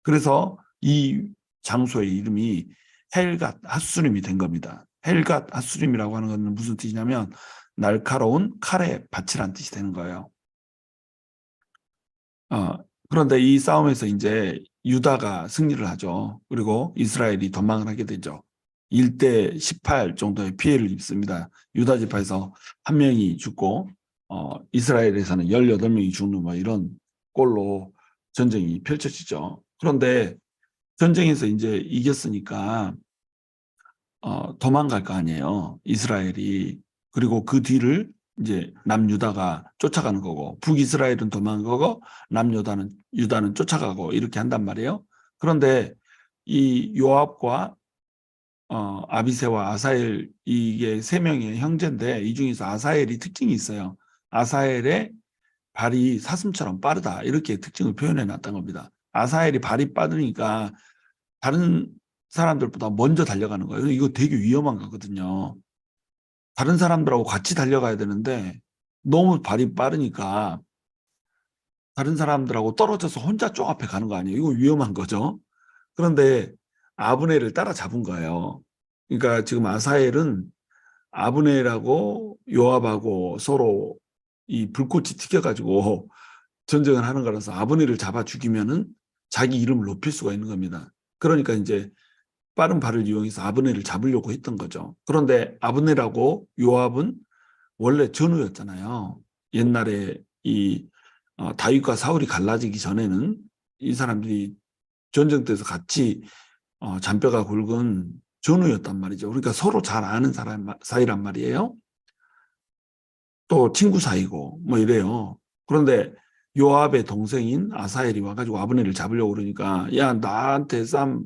그래서 이 장소의 이름이 헬갓 핫수림이 된 겁니다. 헬갓 핫수림이라고 하는 것은 무슨 뜻이냐면 날카로운 칼의 밭이란 뜻이 되는 거예요. 그런데 이 싸움에서 이제 유다가 승리를 하죠. 그리고 이스라엘이 도망을 하게 되죠. 1대 18 정도의 피해를 입습니다. 유다 지파에서 한 명이 죽고 이스라엘에서는 18명이 죽는 뭐 이런 꼴로 전쟁이 펼쳐지죠. 그런데 전쟁에서 이제 이겼으니까 도망갈 거 아니에요. 이스라엘이. 그리고 그 뒤를 이제 남유다가 쫓아가는 거고 북이스라엘은 도망가고 유다는 쫓아가고 이렇게 한단 말이에요. 그런데 이 요압과 아비새와 아사엘 이게 세 명의 형제인데 이 중에서 아사엘이 특징이 있어요. 아사엘의 발이 사슴처럼 빠르다 이렇게 특징을 표현해 놨던 겁니다. 아사엘이 발이 빠르니까 다른 사람들보다 먼저 달려가는 거예요. 이거 되게 위험한 거거든요. 다른 사람들하고 같이 달려가야 되는데 너무 발이 빠르니까 다른 사람들하고 떨어져서 혼자 쪽 앞에 가는 거 아니에요. 이거 위험한 거죠. 그런데 아브넬을 따라잡은 거예요. 그러니까 지금 아사엘은 아브넬하고 요압하고 서로 이 불꽃이 튀겨가지고 전쟁을 하는 거라서 아브넬을 잡아 죽이면은 자기 이름을 높일 수가 있는 겁니다. 그러니까 이제 빠른 발을 이용해서 아브넬을 잡으려고 했던 거죠. 그런데 아브넬하고 요압은 원래 전우였잖아요. 옛날에 이 다윗과 사울이 갈라지기 전에는 이 사람들이 전쟁터에서 같이 잔뼈가 굵은 전우였단 말이죠. 그러니까 서로 잘 아는 사람 사이란 말이에요. 또 친구 사이고 뭐 이래요. 그런데 요압의 동생인 아사엘이 와가지고 아브넬을 잡으려고 그러니까 야 나한테 싸움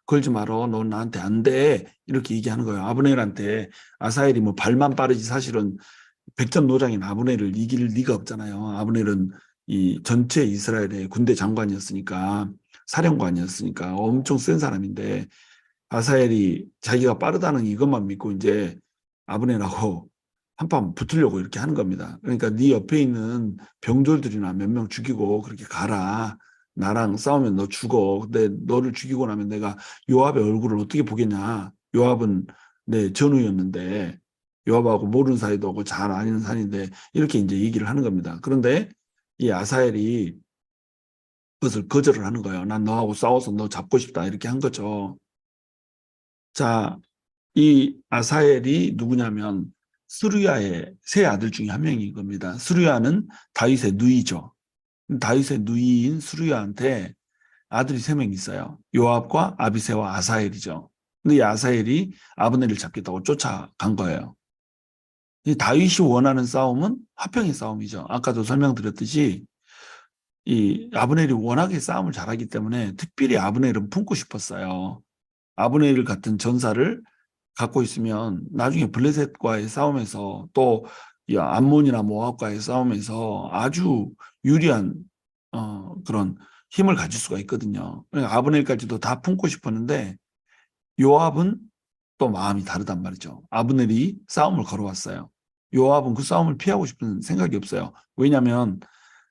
걸지 말어. 넌 나한테 안 돼. 이렇게 얘기하는 거예요. 아브넬한테 아사엘이 뭐 발만 빠르지 사실은 백전노장인 아브넬을 이길 리가 없잖아요. 아브넬은 이 전체 이스라엘의 군대 장관이었으니까 사령관이었으니까 엄청 센 사람인데 아사엘이 자기가 빠르다는 이것만 믿고 이제 아브넬하고 한판 붙으려고 이렇게 하는 겁니다. 그러니까 네 옆에 있는 병졸들이나 몇 명 죽이고 그렇게 가라. 나랑 싸우면 너 죽어. 근데 너를 죽이고 나면 내가 요압의 얼굴을 어떻게 보겠냐. 요압은 내 전우였는데 요압하고 모르는 사이도 하고 잘 아는 사이인데 이렇게 이제 얘기를 하는 겁니다. 그런데 이 아사엘이 그것을 거절을 하는 거예요. 난 너하고 싸워서 너 잡고 싶다. 이렇게 한 거죠. 자, 이 아사엘이 누구냐면 스루야의 세 아들 중에 한 명인 겁니다. 스루야는 다윗의 누이죠. 다윗의 누이인 스루야한테 아들이 세 명 있어요. 요압과 아비새와 아사엘이죠. 근데 이 아사엘이 아브넬을 잡겠다고 쫓아간 거예요. 이 다윗이 원하는 싸움은 화평의 싸움이죠. 아까도 설명드렸듯이 이 아브넬이 워낙에 싸움을 잘하기 때문에 특별히 아브넬은 품고 싶었어요. 아브넬 같은 전사를 갖고 있으면 나중에 블레셋과의 싸움에서 또 암몬이나 모압과의 싸움에서 아주 유리한 그런 힘을 가질 수가 있거든요. 그러니까 아브넬까지도 다 품고 싶었는데 요압은 또 마음이 다르단 말이죠. 아브넬이 싸움을 걸어왔어요. 요압은 그 싸움을 피하고 싶은 생각이 없어요. 왜냐하면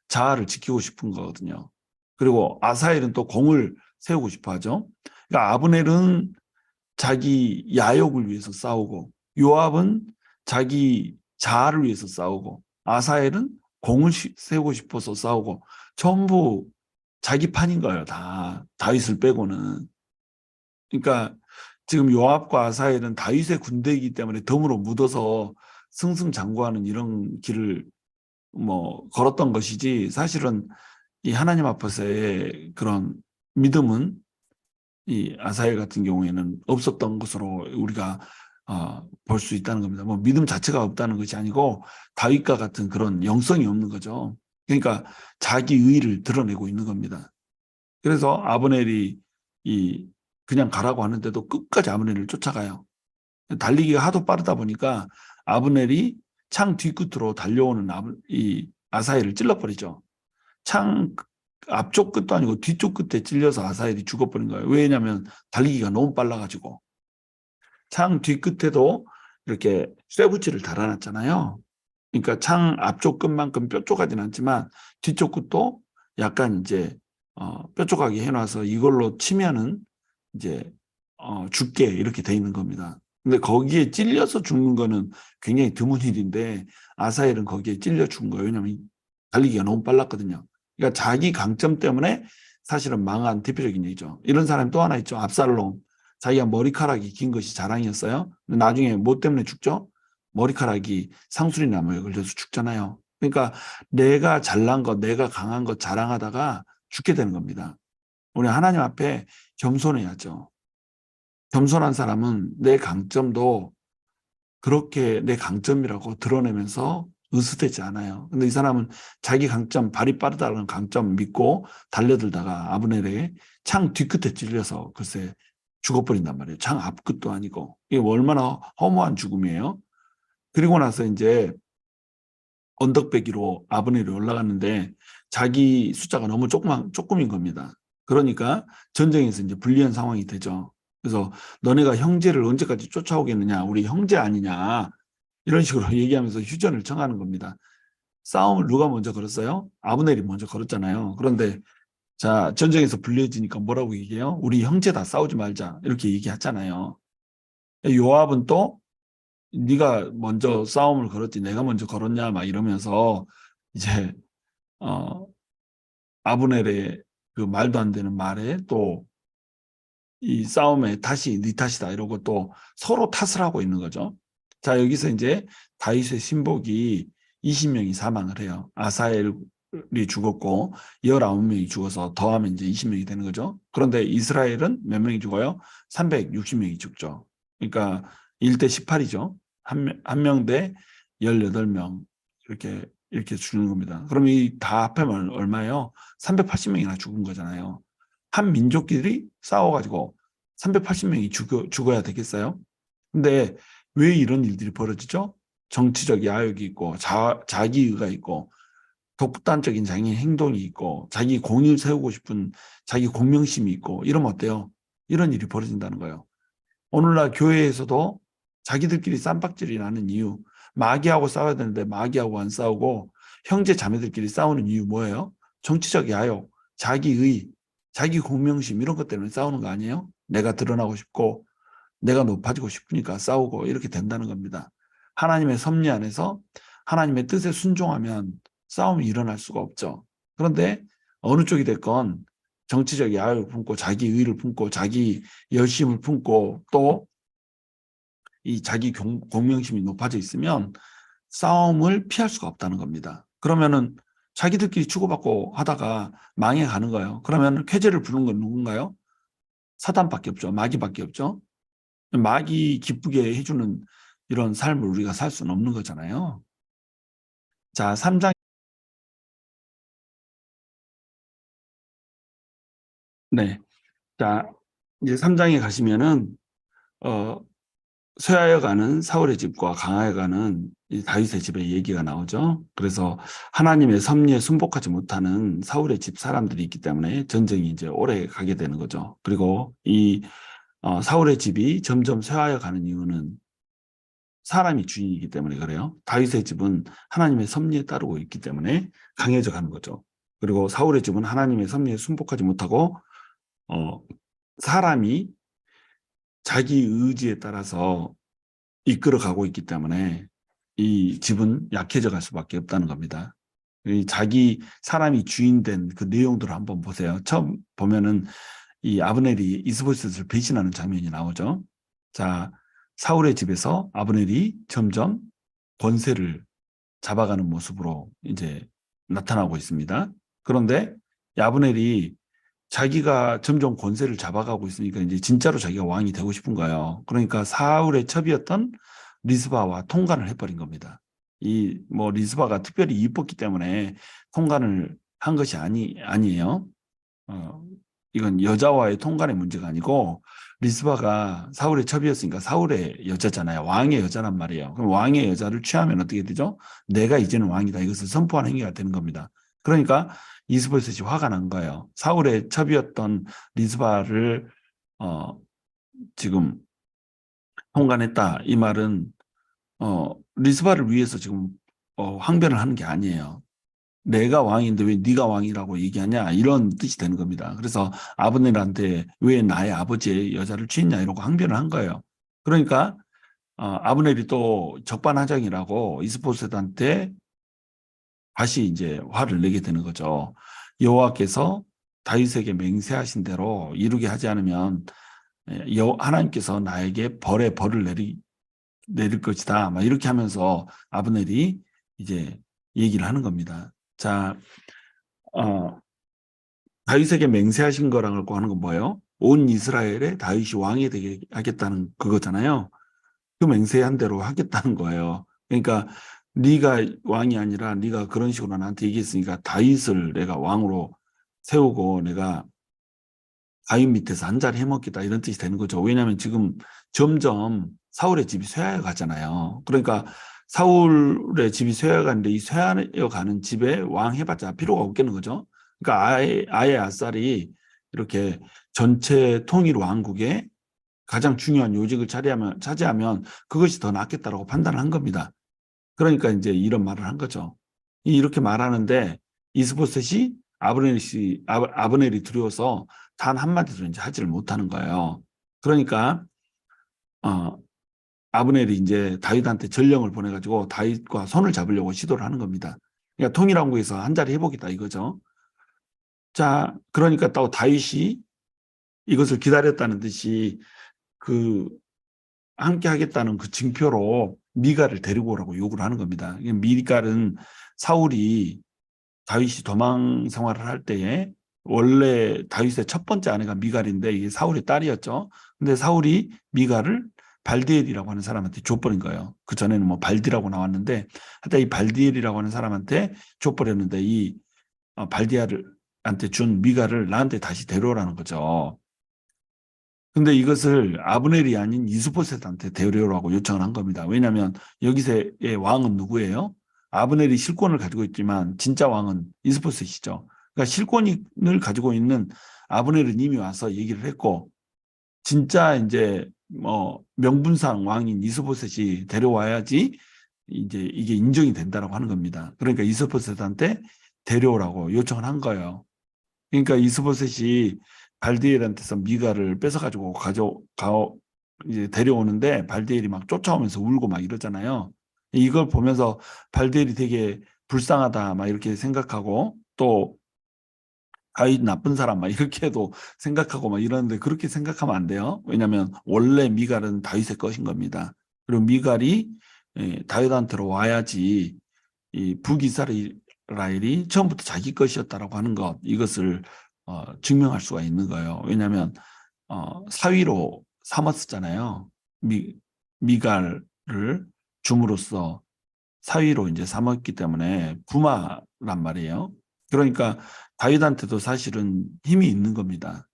자아를 지키고 싶은 거거든요. 그리고 아사엘은 또 공을 세우고 싶어 하죠. 그러니까 아브넬은 자기 야욕을 위해서 싸우고 요압은 자기 자아를 위해서 싸우고 아사엘은 공을 세우고 싶어서 싸우고 전부 자기 판인 거예요. 다 다윗을 빼고는. 그러니까 지금 요압과 아사엘은 다윗의 군대이기 때문에 덤으로 묻어서 승승장구하는 이런 길을 뭐 걸었던 것이지 사실은 이 하나님 앞에서의 그런 믿음은 이 아사엘 같은 경우에는 없었던 것으로 우리가 볼 수 있다는 겁니다. 뭐 믿음 자체가 없다는 것이 아니고 다윗과 같은 그런 영성이 없는 거죠. 그러니까 자기 의의를 드러내고 있는 겁니다. 그래서 아브넬이 이 그냥 가라고 하는데도 끝까지 아브넬을 쫓아가요. 달리기가 하도 빠르다 보니까 아브넬이 창 뒤끝으로 달려오는 이 아사엘을 찔러버리죠. 창 앞쪽 끝도 아니고 뒤쪽 끝에 찔려서 아사엘이 죽어버린 거예요. 왜냐하면 달리기가 너무 빨라가지고. 창 뒤끝에도 이렇게 쇠붙이를 달아놨잖아요. 그러니까 창 앞쪽 끝만큼 뾰족하진 않지만 뒤쪽 끝도 약간 이제 뾰족하게 해놔서 이걸로 치면은 이제 죽게 이렇게 돼 있는 겁니다. 근데 거기에 찔려서 죽는 거는 굉장히 드문 일인데 아사엘은 거기에 찔려 죽은 거예요. 왜냐하면 달리기가 너무 빨랐거든요. 그러니까 자기 강점 때문에 사실은 망한 대표적인 얘기죠. 이런 사람이 또 하나 있죠. 압살롬. 자기가 머리카락이 긴 것이 자랑이었어요. 근데 나중에 뭐 때문에 죽죠? 머리카락이 상수리 나무에 걸려서 죽잖아요. 그러니까 내가 잘난 것, 내가 강한 것 자랑하다가 죽게 되는 겁니다. 우리 하나님 앞에 겸손해야죠. 겸손한 사람은 내 강점도 그렇게 내 강점이라고 드러내면서 으스대지 않아요. 근데 이 사람은 자기 강점, 발이 빠르다는 강점 믿고 달려들다가 아브넬의 창 뒤끝에 찔려서 글쎄 죽어버린단 말이에요. 장 앞끝도 아니고. 이게 얼마나 허무한 죽음이에요. 그리고 나서 이제 언덕배기로 아브넬이 올라갔는데 자기 숫자가 너무 조금인 겁니다. 그러니까 전쟁에서 이제 불리한 상황이 되죠. 그래서 너네가 형제를 언제까지 쫓아오겠느냐, 우리 형제 아니냐, 이런 식으로 얘기하면서 휴전을 청하는 겁니다. 싸움을 누가 먼저 걸었어요? 아브넬이 먼저 걸었잖아요. 그런데 자, 전쟁에서 불리해지니까 뭐라고 얘기해요? 우리 형제다, 싸우지 말자, 이렇게 얘기하잖아요. 요압은 또 네가 먼저 싸움을 걸었지 내가 먼저 걸었냐 막 이러면서 이제 어 아브넬의 그 말도 안 되는 말에 또 이 싸움에 다시 네 탓이다 이러고 또 서로 탓을 하고 있는 거죠. 자, 여기서 이제 다윗의 신복이 20명이 사망을 해요. 아사엘이 죽었고 19명이 죽어서 더하면 이제 20명이 되는 거죠. 그런데 이스라엘은 몇 명이 죽어요? 360명이 죽죠. 그러니까 1대 18이죠. 한 명 대 18명 이렇게 죽는 겁니다. 그럼 이 다 합하면 얼마예요? 380명이나 죽은 거잖아요. 한 민족끼리 싸워가지고 380명이 죽어야 되겠어요? 근데 왜 이런 일들이 벌어지죠? 정치적 야욕이 있고 자기의가 있고 독단적인 자기 행동이 있고 자기 공의를 세우고 싶은 자기 공명심이 있고 이러면 어때요? 이런 일이 벌어진다는 거예요. 오늘날 교회에서도 자기들끼리 쌈박질이 나는 이유, 마귀하고 싸워야 되는데 마귀하고 안 싸우고 형제 자매들끼리 싸우는 이유 뭐예요? 정치적 야욕, 자기의, 자기 공명심 이런 것 때문에 싸우는 거 아니에요? 내가 드러나고 싶고 내가 높아지고 싶으니까 싸우고 이렇게 된다는 겁니다. 하나님의 섭리 안에서 하나님의 뜻에 순종하면 싸움이 일어날 수가 없죠. 그런데 어느 쪽이 됐건 정치적 야욕을 품고 자기 의를 품고 자기 열심을 품고 또 이 자기 공명심이 높아져 있으면 싸움을 피할 수가 없다는 겁니다. 그러면은 자기들끼리 주고받고 하다가 망해가는 거예요. 그러면 쾌재를 부르는 건 누군가요? 사단밖에 없죠. 마귀밖에 없죠. 마귀 기쁘게 해주는 이런 삶을 우리가 살 수는 없는 거잖아요. 자, 3장. 네. 자, 이제 3장에 가시면은 어, 쇠하여 가는 사울의 집과 강하여 가는 이 다윗의 집의 얘기가 나오죠. 그래서 하나님의 섭리에 순복하지 못하는 사울의 집 사람들이 있기 때문에 전쟁이 이제 오래 가게 되는 거죠. 그리고 이 사울의 집이 점점 쇠하여 가는 이유는 사람이 주인이기 때문에 그래요. 다윗의 집은 하나님의 섭리에 따르고 있기 때문에 강해져 가는 거죠. 그리고 사울의 집은 하나님의 섭리에 순복하지 못하고 어, 사람이 자기 의지에 따라서 이끌어가고 있기 때문에 이 집은 약해져 갈 수밖에 없다는 겁니다. 이 자기 사람이 주인된 그 내용들을 한번 보세요. 처음 보면은 이 아브넬이 이스보셋을 배신하는 장면이 나오죠. 자, 사울의 집에서 아브넬이 점점 권세를 잡아가는 모습으로 이제 나타나고 있습니다. 그런데 아브넬이 자기가 점점 권세를 잡아가고 있으니까 이제 진짜로 자기가 왕이 되고 싶은 거예요. 그러니까 사울의 첩이었던 리스바와 통간을 해버린 겁니다. 이 뭐 리스바가 특별히 이뻤기 때문에 통간을 한 것이 아니에요. 어, 이건 여자와의 통간의 문제가 아니고 리스바가 사울의 첩이었으니까 사울의 여자잖아요. 왕의 여자란 말이에요. 그럼 왕의 여자를 취하면 어떻게 되죠? 내가 이제는 왕이다. 이것을 선포하는 행위가 되는 겁니다. 그러니까 이스보셋이 화가 난 거예요. 사울의 첩이었던 리스바를 어, 지금 통간했다. 이 말은 리스바를 위해서 지금 항변을 하는 게 아니에요. 내가 왕인데 왜 네가 왕이라고 얘기하냐 이런 뜻이 되는 겁니다. 그래서 아브넬한테 왜 나의 아버지의 여자를 취했냐 이러고 항변을 한 거예요. 그러니까 아브넬이 또 적반하장이라고 이스보셋한테 다시 이제 화를 내게 되는 거죠. 여호와께서 다윗에게 맹세하신 대로 이루게 하지 않으면 하나님께서 나에게 벌을 내릴 것이다. 막 이렇게 하면서 아브넬이 이제 얘기를 하는 겁니다. 자, 어, 다윗에게 맹세하신 거라고 하는 건 뭐예요? 온 이스라엘에 다윗이 왕이 되게 하겠다는 그거잖아요. 그 맹세한 대로 하겠다는 거예요. 그러니까 네가 왕이 아니라 네가 그런 식으로 나한테 얘기했으니까 다윗을 내가 왕으로 세우고 내가 바위 밑에서 한 자리 해먹겠다 이런 뜻이 되는 거죠. 왜냐하면 지금 점점 사울의 집이 쇠하여 가잖아요. 그러니까 사울의 집이 쇠하여 가는데 이 쇠하여 가는 집에 왕 해봤자 필요가 없겠는 거죠. 그러니까 아예 아싸리 이렇게 전체 통일 왕국의 가장 중요한 요직을 차지하면 그것이 더 낫겠다라고 판단을 한 겁니다. 그러니까 이제 이런 말을 한 거죠. 이렇게 말하는데 이스보셋이 아브넬이 두려워서 단 한마디도 이제 하지를 못하는 거예요. 그러니까 어, 아브넬이 이제 다윗한테 전령을 보내가지고 다윗과 손을 잡으려고 시도를 하는 겁니다. 그러니까 통일왕국에서 한 자리 해보겠다 이거죠. 자, 그러니까 또 다윗이 이것을 기다렸다는 듯이 그 함께 하겠다는 그 징표로 미갈을 데리고 오라고 요구를 하는 겁니다. 미갈은 사울이 다윗이 도망 생활을 할 때에 원래 다윗의 첫 번째 아내가 미갈인데 이게 사울의 딸이었죠. 근데 사울이 미갈을 발디엘이라고 하는 사람한테 줘버린 거예요. 그 전에는 뭐 발디라고 나왔는데 하여튼 이 발디엘이라고 하는 사람한테 줘버렸는데 이 발디엘한테 준 미갈을 나한테 다시 데려오라는 거죠. 근데 이것을 아브넬이 아닌 이스보셋한테 데려오라고 요청을 한 겁니다. 왜냐하면 여기서의 왕은 누구예요? 아브넬이 실권을 가지고 있지만 진짜 왕은 이스보셋이죠. 그러니까 실권을 가지고 있는 아브넬은 이미 와서 얘기를 했고 진짜 이제 뭐 명분상 왕인 이스보셋이 데려와야지 이제 이게 인정이 된다라고 하는 겁니다. 그러니까 이스보셋한테 데려오라고 요청을 한 거예요. 그러니까 이스보셋이 발디엘한테서 미가를 뺏어가지고 이제 데려오는데 발디엘이 막 쫓아오면서 울고 막 이러잖아요. 이걸 보면서 발디엘이 되게 불쌍하다 막 이렇게 생각하고 또 다윗 나쁜 사람 막 이렇게도 생각하고 막 이러는데 그렇게 생각하면 안 돼요. 왜냐하면 원래 미갈은 다윗의 것인 겁니다. 그리고 미갈이 다윗한테로 와야지 이 북이스라엘이 처음부터 자기 것이었다라고 하는 것 이것을 증명할 수가 있는 거예요. 왜냐하면 사위로 삼았었잖아요. 미갈을 줌으로써 사위로 이제 삼았기 때문에 부마란 말이에요. 그러니까 다윗한테도 사실은 힘이 있는 겁니다.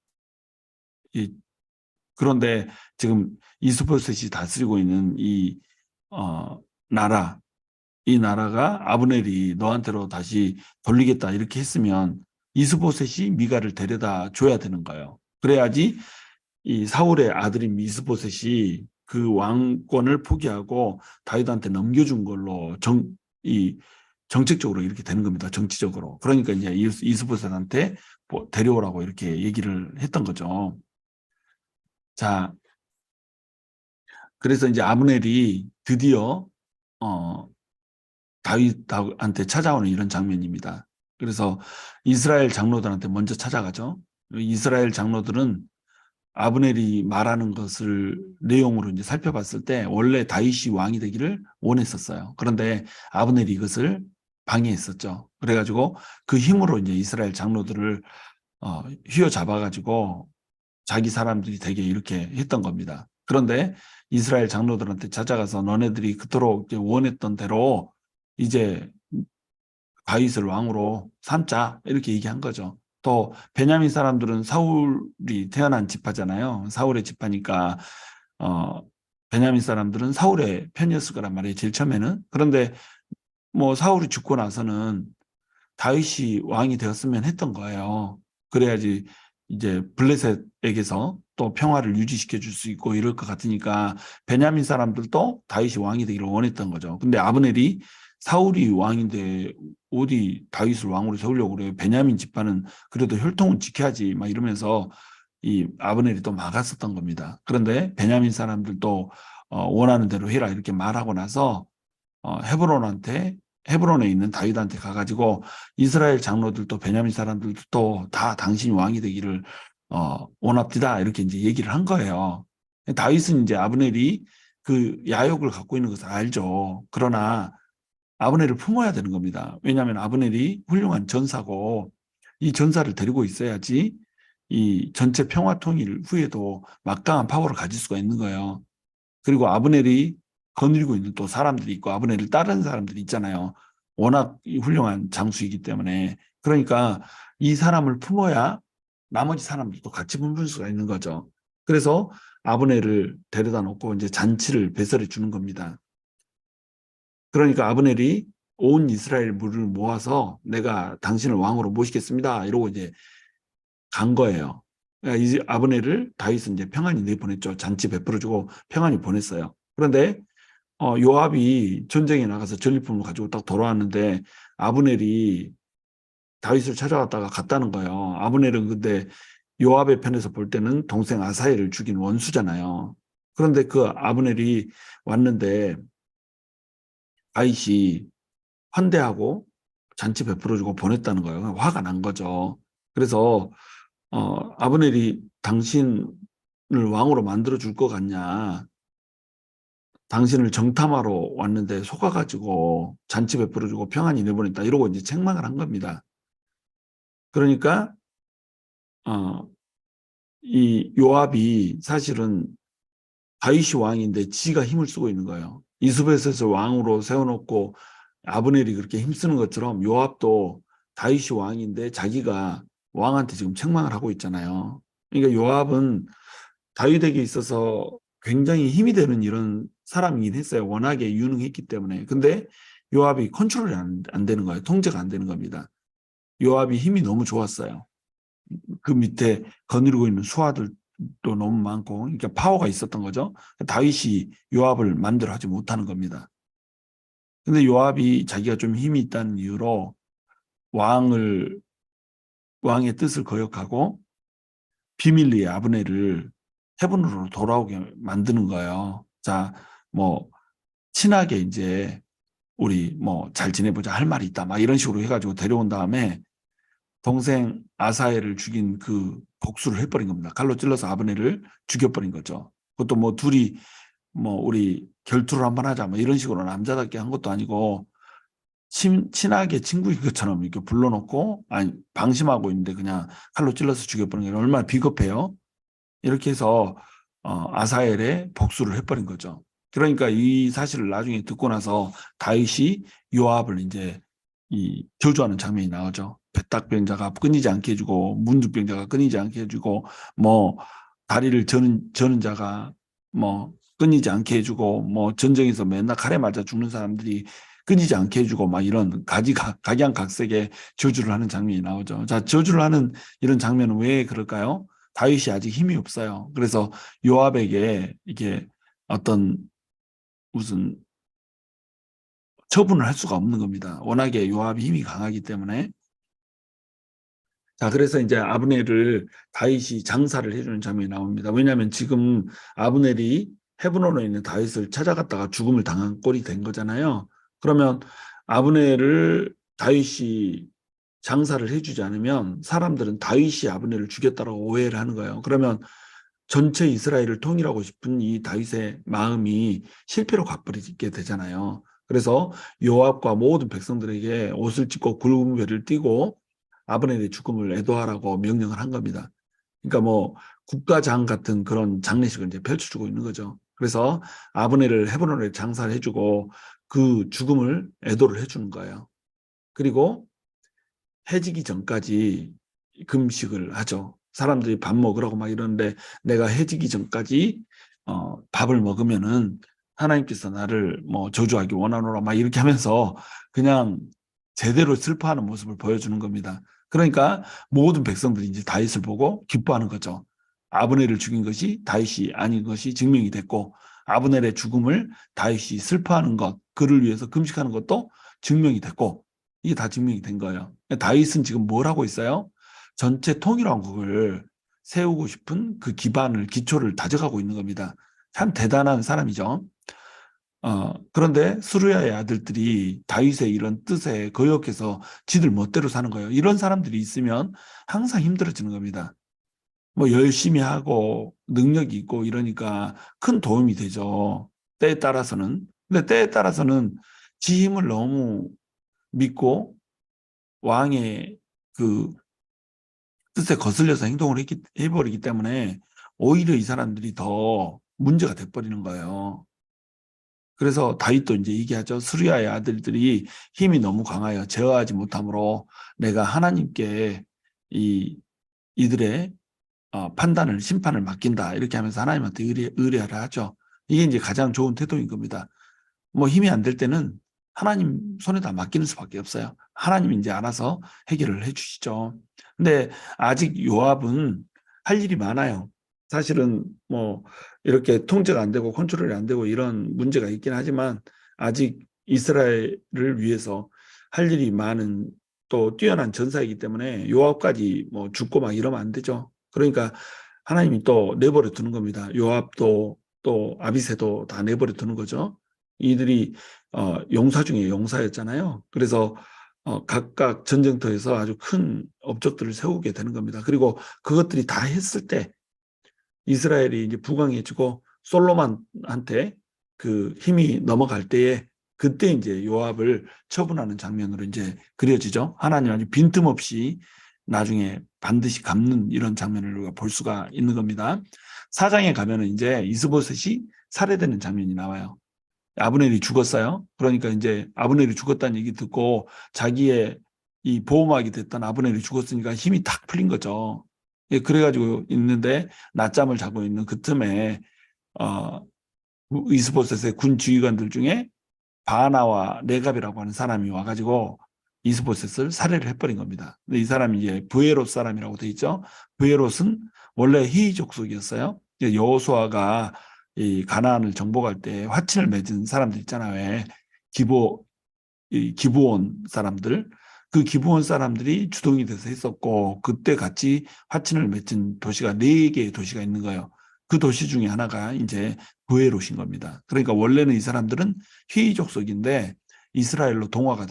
그런데 지금 이스보셋이 다스리고 있는 이 나라 이 나라가 아브넬이 너한테로 다시 돌리겠다 이렇게 했으면 이스보셋이 미가를 데려다 줘야 되는 거예요. 그래야지 이 사울의 아들인 이스보셋이 그 왕권을 포기하고 다윗한테 넘겨준 걸로 이 정책적으로 이렇게 되는 겁니다. 정치적으로. 그러니까 이제 이스보셋한테 데려오라고 이렇게 얘기를 했던 거죠. 자, 그래서 이제 아브넬이 드디어 다윗한테 찾아오는 이런 장면입니다. 그래서 이스라엘 장로들한테 먼저 찾아가죠. 이스라엘 장로들은 아브넬이 말하는 것을 내용으로 이제 살펴봤을 때 원래 다윗이 왕이 되기를 원했었어요. 그런데 아브넬이 이것을 방해했었죠. 그래가지고 그 힘으로 이제 이스라엘 장로들을 휘어잡아가지고 자기 사람들이 되게 이렇게 했던 겁니다. 그런데 이스라엘 장로들한테 찾아가서 너네들이 그토록 원했던 대로 이제 다윗을 왕으로 삼자 이렇게 얘기한 거죠. 또 베냐민 사람들은 사울이 태어난 지파잖아요. 사울의 지파니까 어, 베냐민 사람들은 사울의 편이었을 거란 말이에요. 제일 처음에는. 그런데 뭐 사울이 죽고 나서는 다윗이 왕이 되었으면 했던 거예요. 그래야지 이제 블레셋에게서 또 평화를 유지시켜 줄 수 있고 이럴 것 같으니까 베냐민 사람들도 다윗이 왕이 되기를 원했던 거죠. 근데 아브넬이 사울이 왕인데 어디 다윗을 왕으로 세우려고 그래요. 베냐민 집안은 그래도 혈통은 지켜야지 막 이러면서 이 아브넬이 또 막았었던 겁니다. 그런데 베냐민 사람들도 원하는 대로 해라 이렇게 말하고 나서 헤브론에 있는 다윗한테 가가지고 이스라엘 장로들도 베냐민 사람들도 또 다 당신이 왕이 되기를 원합디다 이렇게 이제 얘기를 한 거예요. 다윗은 이제 아브넬이 그 야욕을 갖고 있는 것을 알죠. 그러나 아브넬을 품어야 되는 겁니다. 왜냐하면 아브넬이 훌륭한 전사고 이 전사를 데리고 있어야지 이 전체 평화 통일 후에도 막강한 파워를 가질 수가 있는 거예요. 그리고 아브넬이 거느리고 있는 또 사람들이 있고 아브넬을 따르는 사람들이 있잖아요. 워낙 훌륭한 장수이기 때문에. 그러니까 이 사람을 품어야 나머지 사람들도 같이 굶을 수가 있는 거죠. 그래서 아브넬을 데려다 놓고 이제 잔치를 배설해 주는 겁니다. 그러니까 아브넬이 온 이스라엘 무리를 모아서 내가 당신을 왕으로 모시겠습니다. 이러고 이제 간 거예요. 그러니까 이제 아브넬을 다윗은 이제 평안히 내보냈죠. 잔치 베풀어주고 평안히 보냈어요. 그런데 요압이 전쟁에 나가서 전리품을 가지고 딱 돌아왔는데 아브넬이 다윗을 찾아왔다가 갔다는 거예요. 아브넬은 근데 요압의 편에서 볼 때는 동생 아사헬을 죽인 원수잖아요. 그런데 그 아브넬이 왔는데 다윗이 환대하고 잔치 베풀어주고 보냈다는 거예요. 화가 난 거죠. 그래서 아브넬이 당신을 왕으로 만들어 줄 것 같냐? 당신을 정탐하러 왔는데 속아가지고 잔치 베풀어주고 평안히 내보냈다. 이러고 이제 책망을 한 겁니다. 그러니까 어, 이 요압이 사실은 다윗이 왕인데 지가 힘을 쓰고 있는 거예요. 이스보셋을 왕으로 세워놓고 아브넬이 그렇게 힘쓰는 것처럼 요압도 다윗이 왕인데 자기가 왕한테 지금 책망을 하고 있잖아요. 그러니까 요압은 다윗에게 있어서 굉장히 힘이 되는 이런 사람이긴 했어요. 워낙에 유능했기 때문에. 근데 요압이 컨트롤이 안 되는 거예요. 통제가 안 되는 겁니다. 요압이 힘이 너무 좋았어요. 그 밑에 거느리고 있는 수하들도 너무 많고, 그러니까 파워가 있었던 거죠. 다윗이 요압을 마음대로 하지 못하는 겁니다. 근데 요압이 자기가 좀 힘이 있다는 이유로 왕을 왕의 뜻을 거역하고 비밀리에 아브넬을 헤브론으로 돌아오게 만드는 거예요. 자, 뭐 친하게 이제 우리 뭐 잘 지내보자 할 말이 있다 막 이런 식으로 해가지고 데려온 다음에 동생 아사엘을 죽인 그 복수를 해버린 겁니다. 칼로 찔러서 아브넬을 죽여버린 거죠. 그것도 뭐 둘이 뭐 우리 결투를 한번 하자 뭐 이런 식으로 남자답게 한 것도 아니고 친하게 친구인 것처럼 이렇게 불러놓고 아니 방심하고 있는데 그냥 칼로 찔러서 죽여버린 게 얼마나 비겁해요. 이렇게 해서 아사엘의 복수를 해버린 거죠. 그러니까 이 사실을 나중에 듣고 나서 다윗이 요압을 이제 이 저주하는 장면이 나오죠. 배딱병자가 끊이지 않게 해주고 문둥병자가 끊이지 않게 해주고 뭐 다리를 저는 자가 뭐 끊이지 않게 해주고 뭐 전쟁에서 맨날 칼에 맞아 죽는 사람들이 끊이지 않게 해주고 막 이런 각양각색의 저주를 하는 장면이 나오죠. 자, 저주를 하는 이런 장면은 왜 그럴까요? 다윗이 아직 힘이 없어요. 그래서 요압에게 이게 어떤 무슨 처분을 할 수가 없는 겁니다. 워낙에 요압이 힘이 강하기 때문에. 자, 그래서 이제 아브넬을 다윗이 장사를 해주는 장면이 나옵니다. 왜냐하면 지금 아브넬이 헤브론에 있는 다윗을 찾아갔다가 죽음을 당한 꼴이 된 거잖아요. 그러면 아브넬을 다윗이 장사를 해주지 않으면 사람들은 다윗이 아브넬을 죽였다라고 오해를 하는 거예요. 그러면 전체 이스라엘을 통일하고 싶은 이 다윗의 마음이 실패로 가버리게 되잖아요. 그래서 요압과 모든 백성들에게 옷을 찢고 굵은 배를 띠고 아브넬의 죽음을 애도하라고 명령을 한 겁니다. 그러니까 뭐 국가장 같은 그런 장례식을 이제 펼쳐주고 있는 거죠. 그래서 아브넬을 헤브론에 장사를 해주고 그 죽음을 애도를 해주는 거예요. 그리고 해지기 전까지 금식을 하죠. 사람들이 밥 먹으라고 막 이러는데 내가 해지기 전까지 밥을 먹으면은 하나님께서 나를 뭐 저주하기 원하노라 막 이렇게 하면서 그냥 제대로 슬퍼하는 모습을 보여주는 겁니다. 그러니까 모든 백성들이 이제 다윗을 보고 기뻐하는 거죠. 아브넬을 죽인 것이 다윗이 아닌 것이 증명이 됐고 아브넬의 죽음을 다윗이 슬퍼하는 것, 그를 위해서 금식하는 것도 증명이 됐고 이게 다 증명이 된 거예요. 다윗은 지금 뭘 하고 있어요? 전체 통일왕국을 세우고 싶은 그 기초를 다져가고 있는 겁니다. 참 대단한 사람이죠. 그런데 스루야의 아들들이 다윗의 이런 뜻에 거역해서 지들 멋대로 사는 거예요. 이런 사람들이 있으면 항상 힘들어지는 겁니다. 뭐 열심히 하고 능력이 있고 이러니까 큰 도움이 되죠. 때에 따라서는. 근데 때에 따라서는 지 힘을 너무 믿고 왕의 그 뜻에 거슬려서 해버리기 때문에 오히려 이 사람들이 더 문제가 돼버리는 거예요. 그래서 다윗도 이제 얘기하죠. 스루야의 아들들이 힘이 너무 강하여 제어하지 못하므로 내가 하나님께 이 이들의 판단을 심판을 맡긴다 이렇게 하면서 하나님한테 의뢰하라 하죠. 이게 이제 가장 좋은 태도인 겁니다. 뭐 힘이 안 될 때는 하나님 손에다 맡기는 수밖에 없어요. 하나님이 이제 알아서 해결을 해주시죠. 근데 아직 요압은 할 일이 많아요. 사실은 뭐 이렇게 통제가 안 되고 컨트롤이 안 되고 이런 문제가 있긴 하지만 아직 이스라엘을 위해서 할 일이 많은 또 뛰어난 전사이기 때문에 요압까지 뭐 죽고 막 이러면 안 되죠. 그러니까 하나님이 또 내버려 두는 겁니다. 요압도 또 아비새도 다 내버려 두는 거죠. 이들이 용사 중에 용사였잖아요. 그래서 각각 전쟁터에서 아주 큰 업적들을 세우게 되는 겁니다. 그리고 그것들이 다 했을 때 이스라엘이 이제 부강해지고 솔로몬한테 그 힘이 넘어갈 때에 그때 이제 요압을 처분하는 장면으로 이제 그려지죠. 하나님 아주 빈틈없이 나중에 반드시 갚는 이런 장면을 우리가 볼 수가 있는 겁니다. 4장에 가면은 이제 이스보셋이 살해되는 장면이 나와요. 아브넬이 죽었어요. 그러니까 이제 아브넬이 죽었다는 얘기 듣고 자기의 이 보호막이 됐던 아브넬이 죽었으니까 힘이 탁 풀린 거죠. 예, 그래가지고 있는데 낮잠을 자고 있는 그 틈에 어, 이스보셋의 군 지휘관들 중에 바나와 레갑이라고 하는 사람이 와가지고 이스보셋을 살해를 해버린 겁니다. 근데 이 사람이 이제 브에롯 사람이라고 돼 있죠. 브에롯은 원래 히위 족속이었어요. 여호수아가 이 가나안을 정복할 때 화친을 맺은 사람들 있잖아요. 왜 기브온 사람들 그 기브온 사람들이 주동이 돼서 했었고 그때 같이 화친을 맺은 도시가 4개의 도시가 있는 거예요. 그 도시 중에 하나가 이제 브에롯인 겁니다. 그러니까 원래는 이 사람들은 히위 족속인데 이스라엘로 동화가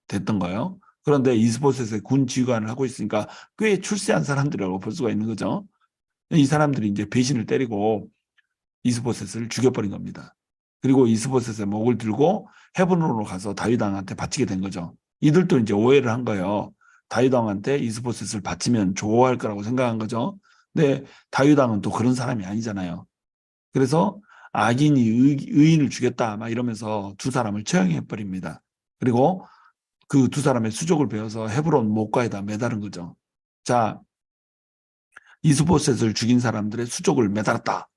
됐던 거예요. 그런데 이스보셋의 군 지휘관을 하고 있으니까 꽤 출세한 사람들이라고 볼 수가 있는 거죠. 이 사람들이 이제 배신을 때리고 이스보셋을 죽여버린 겁니다. 그리고 이스보셋의 목을 들고 헤브론으로 가서 다윗 왕한테 바치게 된 거죠. 이들도 이제 오해를 한 거예요. 다윗 왕한테 이스보셋을 바치면 좋아할 거라고 생각한 거죠. 근데 다윗 왕은 또 그런 사람이 아니잖아요. 그래서 악인이 의인을 죽였다 막 이러면서 두 사람을 처형해 버립니다. 그리고 그 두 사람의 수족을 베어서 헤브론 목가에다 매다른 거죠. 자, 이스보셋을 죽인 사람들의 수족을 매달았다.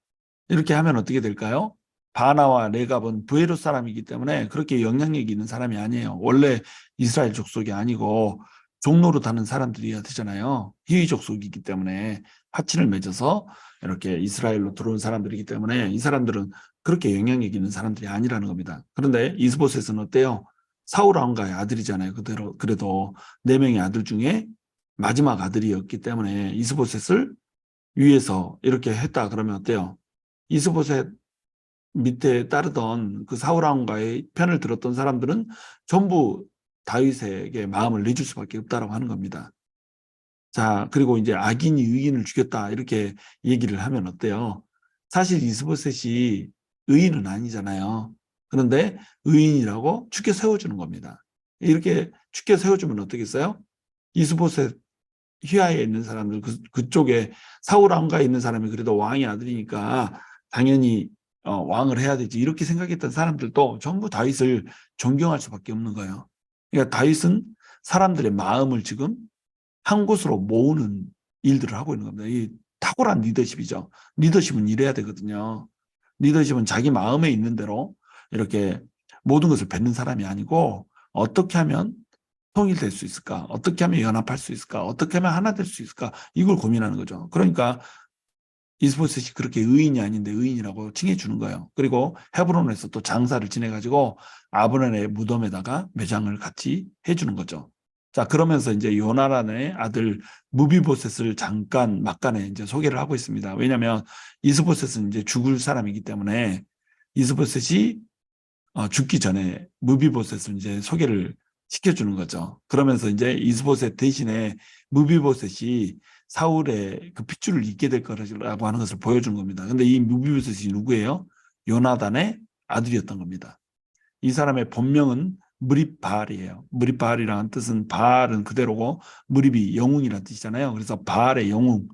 이렇게 하면 어떻게 될까요? 바나와 레갑은 브에롯 사람이기 때문에 그렇게 영향력이 있는 사람이 아니에요. 원래 이스라엘 족속이 아니고 종로로 다는 사람들이어야 되잖아요. 히위 족속이기 때문에 파친을 맺어서 이렇게 이스라엘로 들어온 사람들이기 때문에 이 사람들은 그렇게 영향력 있는 사람들이 아니라는 겁니다. 그런데 이스보셋은 어때요? 사울 왕가의 아들이잖아요. 그래도 4명의 아들 중에 마지막 아들이었기 때문에 이스보셋을 위해서 이렇게 했다 그러면 어때요? 이스보셋 밑에 따르던 그 사울왕과의 편을 들었던 사람들은 전부 다윗에게 마음을 내줄 수밖에 없다라고 하는 겁니다. 자, 그리고 이제 악인이 의인을 죽였다 이렇게 얘기를 하면 어때요? 사실 이스보셋이 의인은 아니잖아요. 그런데 의인이라고 축켜 세워주는 겁니다. 이렇게 축켜 세워주면 어떻겠어요? 이스보셋 휘하에 있는 사람들 그쪽에 사울 왕가에 있는 사람이 그래도 왕의 아들이니까 당연히 왕을 해야 되지 이렇게 생각했던 사람들도 전부 다윗을 존경할 수밖에 없는 거예요. 그러니까 다윗은 사람들의 마음을 지금 한 곳으로 모으는 일들을 하고 있는 겁니다. 이 탁월한 리더십이죠. 리더십은 이래야 되거든요. 리더십은 자기 마음에 있는 대로 이렇게 모든 것을 뱉는 사람이 아니고 어떻게 하면 통일될 수 있을까? 어떻게 하면 연합할 수 있을까? 어떻게 하면 하나 될 수 있을까? 이걸 고민하는 거죠. 그러니까 이스보셋이 그렇게 의인이 아닌데 의인이라고 칭해주는 거예요. 그리고 헤브론에서 또 장사를 지내가지고 아브넬의 무덤에다가 매장을 같이 해주는 거죠. 자, 그러면서 이제 요나단의 아들 무비보셋을 잠깐 막간에 이제 소개를 하고 있습니다. 왜냐하면 이스보셋은 이제 죽을 사람이기 때문에 이스보셋이 죽기 전에 무비보셋을 이제 소개를 시켜주는 거죠. 그러면서 이제 이스보셋 대신에 무비보셋이 사울의 그 핏줄을 잇게 될 거라고 하는 것을 보여준 겁니다. 근데 이 무비보셋이 누구예요? 요나단의 아들이었던 겁니다. 이 사람의 본명은 무립바알이에요. 무립바알이라는 뜻은 바알은 그대로고 무립이 영웅이라는 뜻이잖아요. 그래서 바알의 영웅,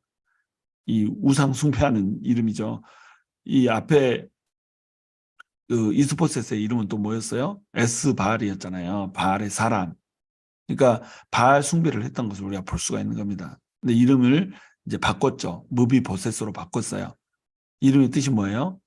이 우상 숭배하는 이름이죠. 이 앞에 그 이스보셋의 이름은 또 뭐였어요? 에스바알이었잖아요. 바알의 사람. 그러니까 바알 숭배를 했던 것을 우리가 볼 수가 있는 겁니다. 근데 이름을 이제 바꿨죠. 무비보셋으로 바꿨어요. 이름의 뜻이 뭐예요?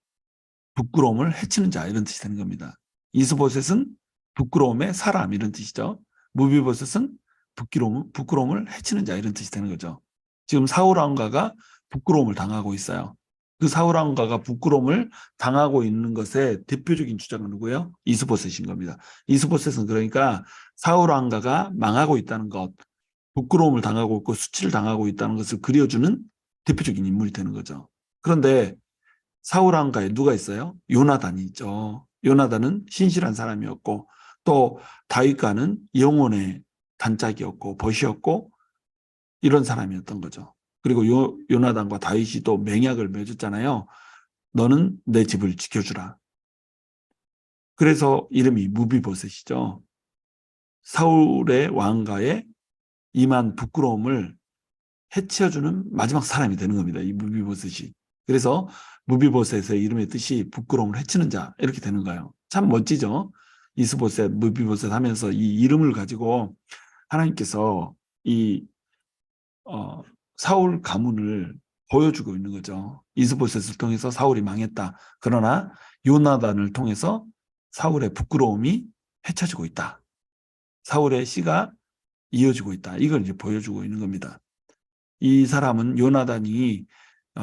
부끄러움을 해치는 자 이런 뜻이 되는 겁니다. 이스보셋은 부끄러움의 사람 이런 뜻이죠. 무비보셋은 부끄러움을 해치는 자 이런 뜻이 되는 거죠. 지금 사울 왕가가 부끄러움을 당하고 있어요. 그 사울 왕가가 부끄러움을 당하고 있는 것의 대표적인 주자가 누구예요? 이스보셋인 겁니다. 이스보셋은 그러니까 사울 왕가가 망하고 있다는 것, 부끄러움을 당하고 있고 수치를 당하고 있다는 것을 그려주는 대표적인 인물이 되는 거죠. 그런데 사울 왕가에 누가 있어요? 요나단이 있죠. 요나단은 신실한 사람이었고 또 다윗과는 영혼의 단짝이었고 벗이었고 이런 사람이었던 거죠. 그리고 요나단과 다윗이 또 맹약을 맺었잖아요. 너는 내 집을 지켜주라. 그래서 이름이 무비보셋이죠. 사울의 왕가에 임한 부끄러움을 해치워주는 마지막 사람이 되는 겁니다. 이 무비보셋이. 그래서 무비보셋의 이름의 뜻이 부끄러움을 해치는 자 이렇게 되는 거예요. 참 멋지죠. 이스보셋, 무비보셋 하면서 이 이름을 가지고 하나님께서 이 사울 가문을 보여주고 있는 거죠. 이스보셋을 통해서 사울이 망했다. 그러나 요나단을 통해서 사울의 부끄러움이 해쳐지고 있다. 사울의 씨가 이어지고 있다. 이걸 이제 보여주고 있는 겁니다. 이 사람은 요나단이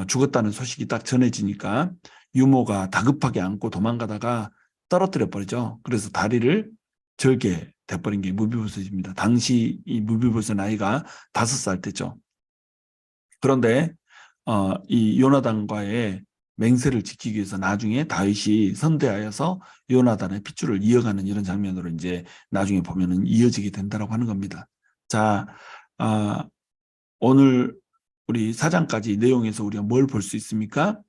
죽었다는 소식이 딱 전해지니까 유모가 다급하게 안고 도망가다가 떨어뜨려 버리죠. 그래서 다리를 절게 돼버린 게 무비보셋입니다. 당시 이 무비보셋 나이가 5살 때죠. 그런데 이 요나단과의 맹세를 지키기 위해서 나중에 다윗이 선대하여서 요나단의 핏줄을 이어가는 이런 장면으로 이제 나중에 보면은 이어지게 된다라고 하는 겁니다. 자, 오늘 우리 4장까지 내용에서 우리가 뭘 볼 수 있습니까?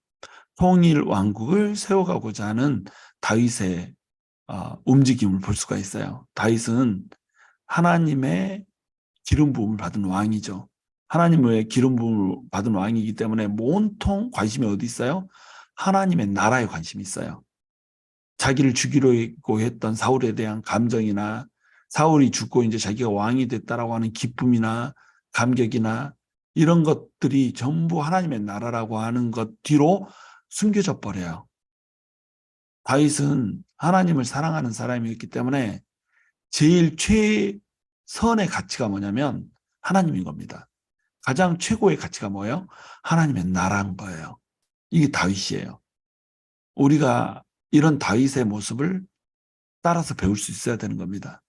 통일 왕국을 세워가고자 하는 다윗의 움직임을 볼 수가 있어요. 다윗은 하나님의 기름 부음을 받은 왕이죠. 하나님의 기름 부음을 받은 왕이기 때문에 온통 관심이 어디 있어요? 하나님의 나라에 관심이 있어요. 자기를 죽이려고 했던 사울에 대한 감정이나 사울이 죽고 이제 자기가 왕이 됐다라고 하는 기쁨이나 감격이나 이런 것들이 전부 하나님의 나라라고 하는 것 뒤로 숨겨져 버려요. 다윗은 하나님을 사랑하는 사람이었기 때문에 제일 최선의 가치가 뭐냐면 하나님인 겁니다. 가장 최고의 가치가 뭐예요? 하나님의 나라인 거예요. 이게 다윗이에요. 우리가 이런 다윗의 모습을 따라서 배울 수 있어야 되는 겁니다.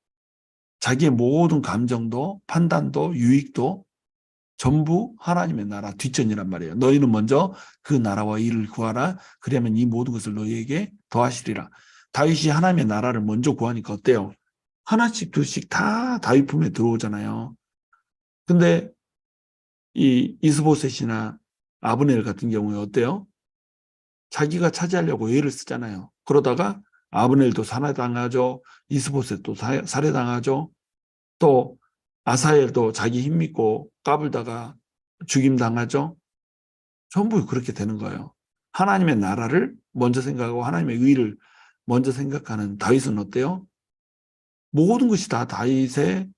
자기의 모든 감정도 판단도 유익도 전부 하나님의 나라 뒷전이란 말이에요. 너희는 먼저 그 나라와 일을 구하라. 그러면 이 모든 것을 너희에게 더하시리라. 다윗이 하나님의 나라를 먼저 구하니까 어때요? 하나씩 둘씩 다 다윗 품에 들어오잖아요. 근데 이 이스보셋이나 아브넬 같은 경우에 어때요? 자기가 차지하려고 애를 쓰잖아요. 그러다가 아브넬도 살해당하죠. 이스보셋도 살해당하죠. 또 아사엘도 자기 힘 믿고 까불다가 죽임당하죠. 전부 그렇게 되는 거예요. 하나님의 나라를 먼저 생각하고 하나님의 의를 먼저 생각하는 다윗은 어때요? 모든 것이 다 다윗의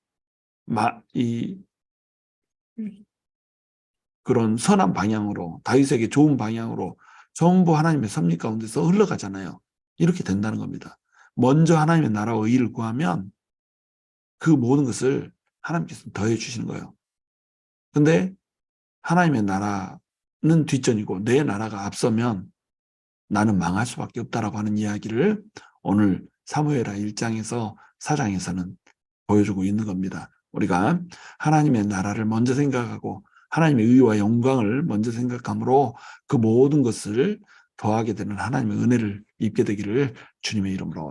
그런 선한 방향으로 다윗에게 좋은 방향으로 전부 하나님의 섭리 가운데서 흘러가잖아요. 이렇게 된다는 겁니다. 먼저 하나님의 나라와 의를 구하면 그 모든 것을 하나님께서 더해 주시는 거예요. 근데 하나님의 나라는 뒷전이고 내 나라가 앞서면 나는 망할 수밖에 없다라고 하는 이야기를 오늘 사무엘하 1장에서 4장에서는 보여주고 있는 겁니다. 우리가 하나님의 나라를 먼저 생각하고 하나님의 의와 영광을 먼저 생각함으로 그 모든 것을 더하게 되는 하나님의 은혜를 입게 되기를 주님의 이름으로